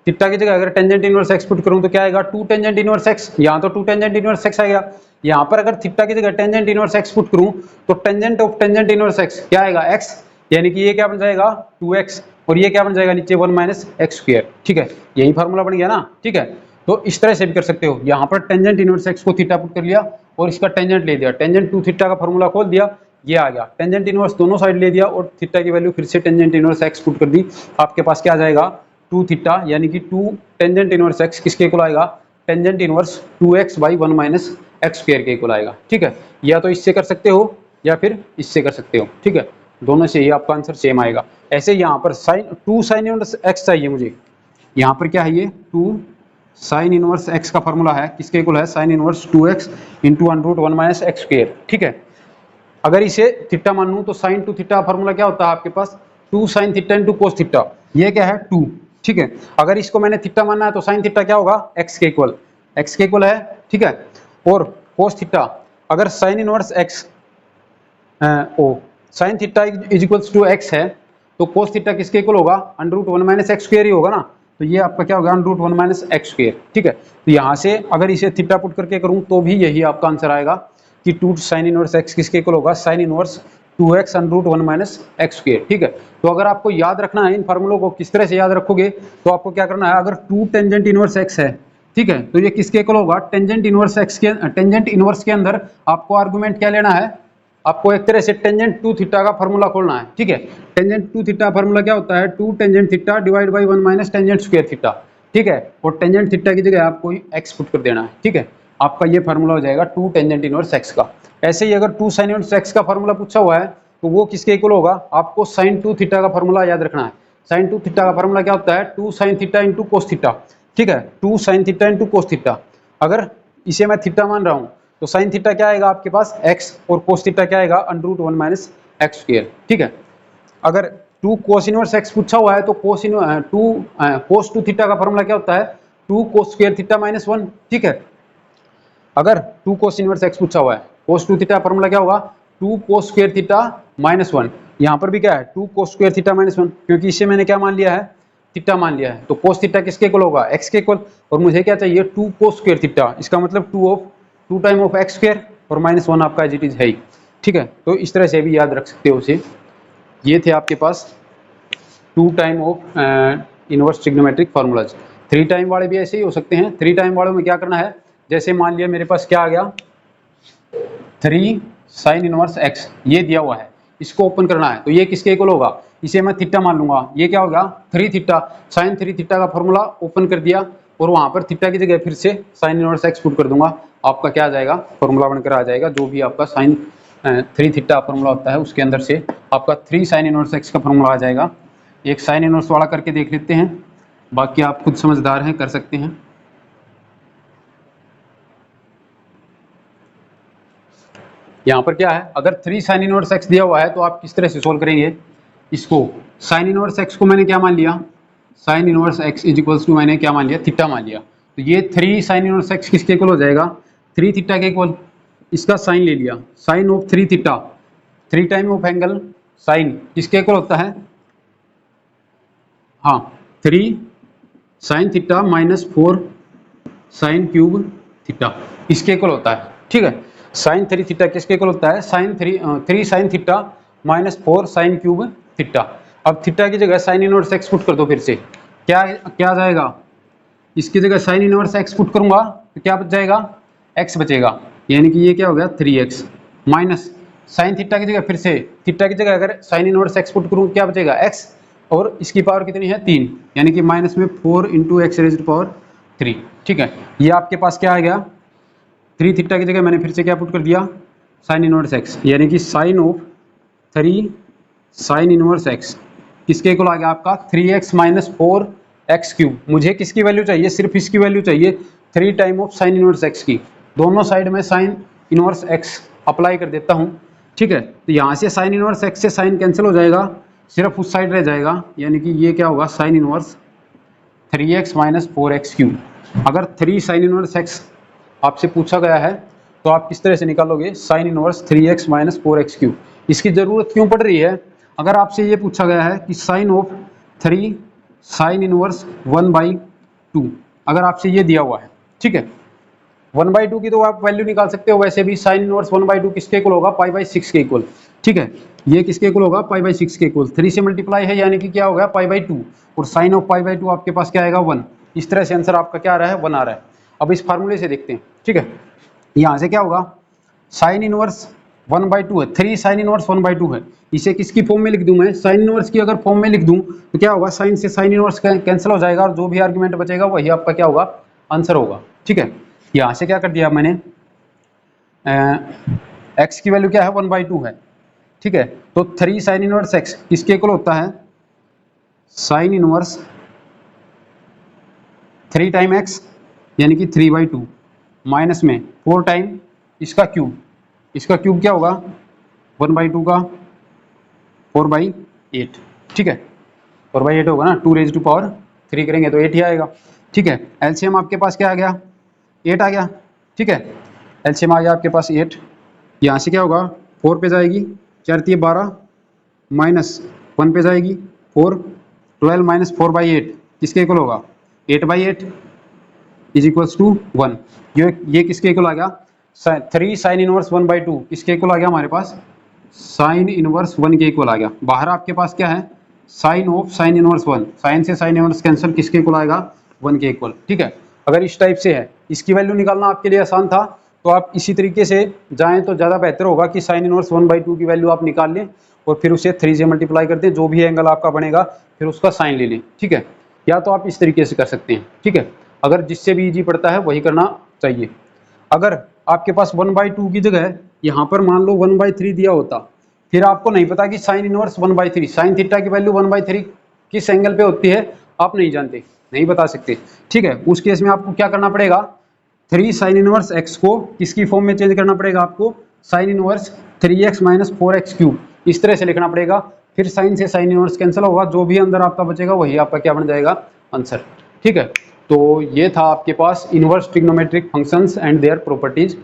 थीटा की जगह अगर टेंजेंट इनवर्स एक्स पुट करूं तो क्या आएगा, 2 टेंजेंट इनवर्स एक्स, यहाँ तो 2 टेंजेंट इनवर्स एक्स आएगा, यहाँ पर अगर थीटा की जगह टेंजेंट इनवर्स एक्स पुट करूं तो tangent of tangent inverse x क्या आएगा, एक्स, यानी कि ये क्या बन जाएगा 2x और ये क्या बन जाएगा नीचे 1 माइनस एक्स स्क्वायर, ठीक है, यही फार्मूला बन गया ना, ठीक है। तो इस तरह से भी कर सकते हो, यहाँ पर टेंजेंट इनवर्स एक्स को थीटा पुट कर लिया और इसका टेंजेंट ले दिया, टेंजेंट 2 थीटा का फार्मूला खोल दिया, ये आ गया, टेंजेंट इनवर्स दोनों साइड ले दिया और थीटा की वैल्यू फिर से टेंजेंट इनवर्स एक्स पुट कर दी, आपके पास क्या आ जाएगा 2 थीटा, यानी कि 2 टेंजेंट इनवर्स एक्स किसके इक्वल आएगा, tangent inverse 2x by 1 minus x square के इक्वल आएगा, ठीक है। या तो इससे कर सकते हो या फिर इससे कर सकते हो, ठीक है, दोनों से ही आपका आंसर सेम आएगा। ऐसे यहाँ पर टू साइन इनवर्स एक्स चाहिए मुझे, यहाँ पर क्या है ये 2 साइन इनवर्स एक्स का फॉर्मूला है किसके इक्वल है, sine inverse 2x into under root 1 minus x square, ठीक है। अगर इसे थीटा मान लूँ तो साइन 2 थीटा फॉर्मूला क्या होता है आपके पास, 2 sine theta into cos theta, ये क्या है 2, ठीक है। अगर इसको मैंने थीटा मानना है तो साइन थीटा क्या होगा, एक्स के इक्वल है, ठीक है। और कोस थीटा, अगर sine inverse x sine theta is equals to x है तो कोस थीटा किसके इक्वल होगा, under root 1 minus x square ही होगा ना, तो ये आपका क्या होगा under root 1 minus x square, ठीक है। तो यहाँ से अगर इसे थीटा पुट करके करूँ तो भी यही आपका आंसर आएगा कि 2 साइन इनवर्स एक्स किसके इक्वल होगा, sine inverse 2x under root 1 minus x square, ठीक है। तो अगर आपको याद रखना है इन फार्मूलों को किस तरह से याद रखोगे तो आपको क्या करना है, अगर 2 टेंजेंट इनवर्स एक्स है, ठीक है, तो ये किसके इक्वल होगा, टेंजेंट इनवर्स एक्स के, टेंजेंट इनवर्स के अंदर आपको आर्गुमेंट क्या लेना है, आपको एक तरह से टेंजेंट 2 थीटा का फार्मूला खोलना है, ठीक है। टेंजेंट 2 थीटा फार्मूला क्या होता है, 2 tangent theta divide by 1 minus tangent square theta, ठीक है। और टेंजेंट थीटा की जगह आपको एक्स पुट कर देना है, ठीक है, आपका ये फार्मूला हो जाएगा 2 टेंजेंट इनवर्स एक्स का। ऐसे ही अगर 2 साइन इनवर्स एक्स का फार्मूला पूछा हुआ है तो वो किसके इक्वल होगा, आपको साइन 2 थीटा का फार्मूला याद रखना है। साइन 2 थीटा का फार्मूला क्या होता है, 2 sine theta into cos theta, ठीक है, 2 sine theta into cos theta. अगर इसे मैं थीटा मान रहा हूँ तो साइन थीटा क्या आएगा आपके पास x और कोस थीटा क्या आएगा under root 1 minus x square, ठीक है। अगर 2 कोस इनवर्स x पूछा हुआ है तो कोस 2 थीटा का फार्मूला क्या होता है, 2 कोस स्क्वायर थीटा माइनस 1, ठीक है। अगर 2 कोस इनवर्स x पूछा हुआ है, कोस 2 थीटा फार्मूला क्या होगा, 2 कोस स्क्वायर थीटा माइनस 1, यहाँ पर भी क्या है 2 कोस स्क्वायर थीटा माइनस 1, क्योंकि इसे मैंने क्या मान लिया है, थीटा मान लिया है, तो कोस थीटा किसके इक्वल होगा, x के इक्वल, और मुझे क्या चाहिए 2 कोस स्क्वायर थीटा, इसका मतलब 2 टाइम ऑफ एक्स स्क्वायर और माइनस 1 आपका एज इट इज है ही, ठीक है। तो इस तरह से भी याद रख सकते हो उसे। ये थे आपके पास 2 time of inverse trigonometric formulas. 3 time वाले भी ऐसे ही हो सकते हैं। 3 टाइम वालों में क्या करना है, जैसे मान लिया मेरे पास क्या आ गया 3 साइन इनवर्स एक्स, ये दिया हुआ है, इसको ओपन करना है तो ये किसके इक्वल होगा, इसे मैं थीटा मान लूंगा, ये क्या होगा 3 थीटा, साइन 3 थीटा का फॉर्मूला ओपन कर दिया और वहां पर थीटा की जगह फिर से साइन इनवर्स एक्स पुट कर दूंगा, आपका क्या आ जाएगा फॉर्मूला बनकर आ जाएगा, जो भी आपका साइन 3 थीटा फॉर्मूला होता है उसके अंदर से आपका 3 साइन इनवर्स एक्स का फॉर्मूला आ जाएगा। एक साइन इनवर्स वाला करके देख लेते हैं, बाकी आप खुद समझदार हैं, कर सकते हैं। यहाँ पर क्या है, अगर 3 साइन इनवर्स एक्स दिया हुआ है तो आप किस तरह से सोल्व करेंगे इसको, साइन इनवर्स एक्स को मैंने क्या मान लिया, sine inverse x is equals to मैंने क्या मान लिया, थीटा मान लिया, तो ये 3 साइन इनवर्स एक्स किसके इक्वल हो जाएगा, 3 थीटा के इक्वल, इसका साइन ले लिया, sine of 3 theta, 3 time of angle sine किसके इक्वल होता है, हाँ 3 sine theta minus 4 sine cube theta इसके इक्वल होता है, ठीक है। साइन 3 थीटा किसके इक्वल होता है, sine 3 sine theta minus 4 sine cube theta. अब थीटा की जगह साइन इनवर्स एक्स पुट कर दो फिर से, क्या क्या आ जाएगा, इसकी जगह साइन इनवर्स एक्स पुट करूंगा तो क्या बच जाएगा, एक्स बचेगा, यानी कि ये क्या हो गया 3x माइनस साइन थीटा की जगह फिर से थीटा की जगह अगर साइन इनवर्स एक्स पुट करूँ क्या बचेगा x, और इसकी पावर कितनी है 3, यानी कि माइनस में 4 इंटू एक्स रेज पावर 3। ठीक है, ये आपके पास क्या आ गया, 3 थीटा की जगह मैंने फिर से क्या पुट कर दिया, साइन इनवर्स एक्स, यानी कि sine of 3 sine inverse x किसके इक्वल आ गया आपका 3x माइनस 4x क्यूब। मुझे किसकी वैल्यू चाहिए, सिर्फ इसकी वैल्यू चाहिए, 3 time of sine inverse x की। दोनों साइड में साइन इनवर्स एक्स अप्लाई कर देता हूँ। ठीक है, तो यहाँ से साइन इनवर्स एक्स से साइन कैंसिल हो जाएगा, सिर्फ उस साइड रह जाएगा, यानी कि ये क्या होगा sine inverse 3x minus 4x cube. अगर 3 साइन इनवर्स एक्स आपसे पूछा गया है तो आप किस तरह से निकालोगे, sine inverse 3x minus 4x cube. इसकी ज़रूरत क्यों पड़ रही है, अगर आपसे ये पूछा गया है कि साइन ऑफ 3 साइन इनवर्स 1/2, अगर आपसे ये दिया हुआ है, ठीक है, 1/2 की तो आप वैल्यू निकाल सकते हो, वैसे भी साइन इनवर्स 1/2 किसके इक्वल होगा, π/6 के इक्वल। ठीक है, ये किसके इक्वल होगा, π/6 के इक्वल। 3 से मल्टीप्लाई है यानी कि क्या होगा π/2, और साइन ऑफ π/2 आपके पास क्या आएगा 1। इस तरह से आंसर आपका क्या आ रहा है 1 आ रहा है। अब इस फार्मूले से देखते हैं। ठीक है, यहाँ से क्या होगा, साइन इनवर्स 1/2 है, 3 साइन इनवर्स 1/2 है, इसे किसकी फॉर्म में लिख दूं मैं, साइन इनवर्स की अगर फॉर्म में लिख दूं तो क्या होगा, साइन से साइन इनवर्स कैंसिल हो जाएगा, और जो भी आर्गुमेंट बचेगा वही आपका क्या होगा, आंसर होगा। ठीक है, यहाँ से क्या कर दिया मैंने, एक्स की वैल्यू क्या है 1/2 है। ठीक है, तो 3 साइन इनवर्स एक्स किसके इक्वल होता है, साइन इनवर्स 3 टाइम एक्स यानी कि 3/2 माइनस में 4 टाइम इसका क्यूब, इसका क्यूब क्या होगा 1/2 का 4/8। ठीक है, 4/8 होगा ना, 2 रेज़ टू पावर 3 करेंगे तो 8 ही आएगा। ठीक है, एलसीएम आपके पास क्या आ गया, 8 आ गया। ठीक है, एलसीएम आ गया आपके पास 8, यहाँ से क्या होगा 4 पे जाएगी, 4 3 12 माइनस 1 पे जाएगी 4, 12 माइनस 4/8 किसके इक्वल होगा 8/8 इज इक्वल्स टू 1। ये किसके इक्वल आ गया, 3 साइन इनवर्स 1/2 किसके इक्वल आ गया हमारे पास, साइन इनवर्स 1 के इक्वल आ गया। बाहर आपके पास क्या है, sine of sine inverse 1, sine से साइन इनवर्स कैंसिल, किसके इक्वल आएगा 1 के इक्वल। ठीक है, अगर इस टाइप से है, इसकी वैल्यू निकालना आपके लिए आसान था, तो आप इसी तरीके से जाएं तो ज़्यादा बेहतर होगा कि साइन इनवर्स 1/2 की वैल्यू आप निकाल लें और फिर उसे 3 से मल्टीप्लाई कर दें, जो भी एंगल आपका बनेगा फिर उसका साइन ले लें। ठीक है, या तो आप इस तरीके से कर सकते हैं। ठीक है, अगर जिससे भी इजी पड़ता है वही करना चाहिए। अगर आपके पास 1/2 की जगह यहाँ पर मान लो 1/3 दिया होता, फिर आपको नहीं पता कि साइन इनवर्स 1/3 साइन थीटा की वैल्यू 1/3 किस एंगल पे होती है, आप नहीं जानते, नहीं बता सकते। ठीक है, उस केस में आपको क्या करना पड़ेगा, 3 साइन इनवर्स एक्स को किसकी फॉर्म में चेंज करना पड़ेगा, आपको sine inverse 3x minus 4x cube इस तरह से लिखना पड़ेगा। फिर साइन से साइन इनवर्स कैंसिल होगा, जो भी अंदर आपका बचेगा वही आपका क्या बन जाएगा, आंसर। ठीक है, तो ये था आपके पास inverse trigonometric functions and their properties.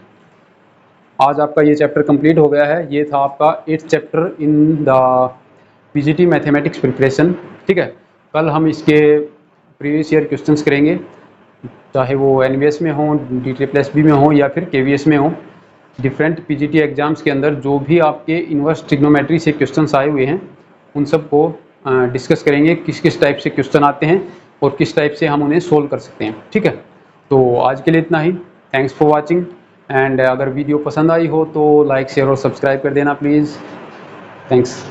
आज आपका ये चैप्टर कंप्लीट हो गया है। ये था आपका 8th chapter in the PGT mathematics preparation. ठीक है, कल हम इसके प्रीवियस ईयर क्वेश्चंस करेंगे, चाहे वो एनवीएस में हो, DTPLSB में हो या फिर KVS में हो। डिफरेंट पीजीटी एग्जाम्स के अंदर जो भी आपके इनवर्स ट्रिग्नोमेट्री से क्वेश्चंस आए हुए हैं उन सब को डिस्कस करेंगे, किस किस टाइप से क्वेश्चन आते हैं और किस टाइप से हम उन्हें सोल्व कर सकते हैं। ठीक है, तो आज के लिए इतना ही। थैंक्स फॉर वाचिंग, एंड अगर वीडियो पसंद आई हो तो लाइक शेयर और सब्सक्राइब कर देना प्लीज़। थैंक्स।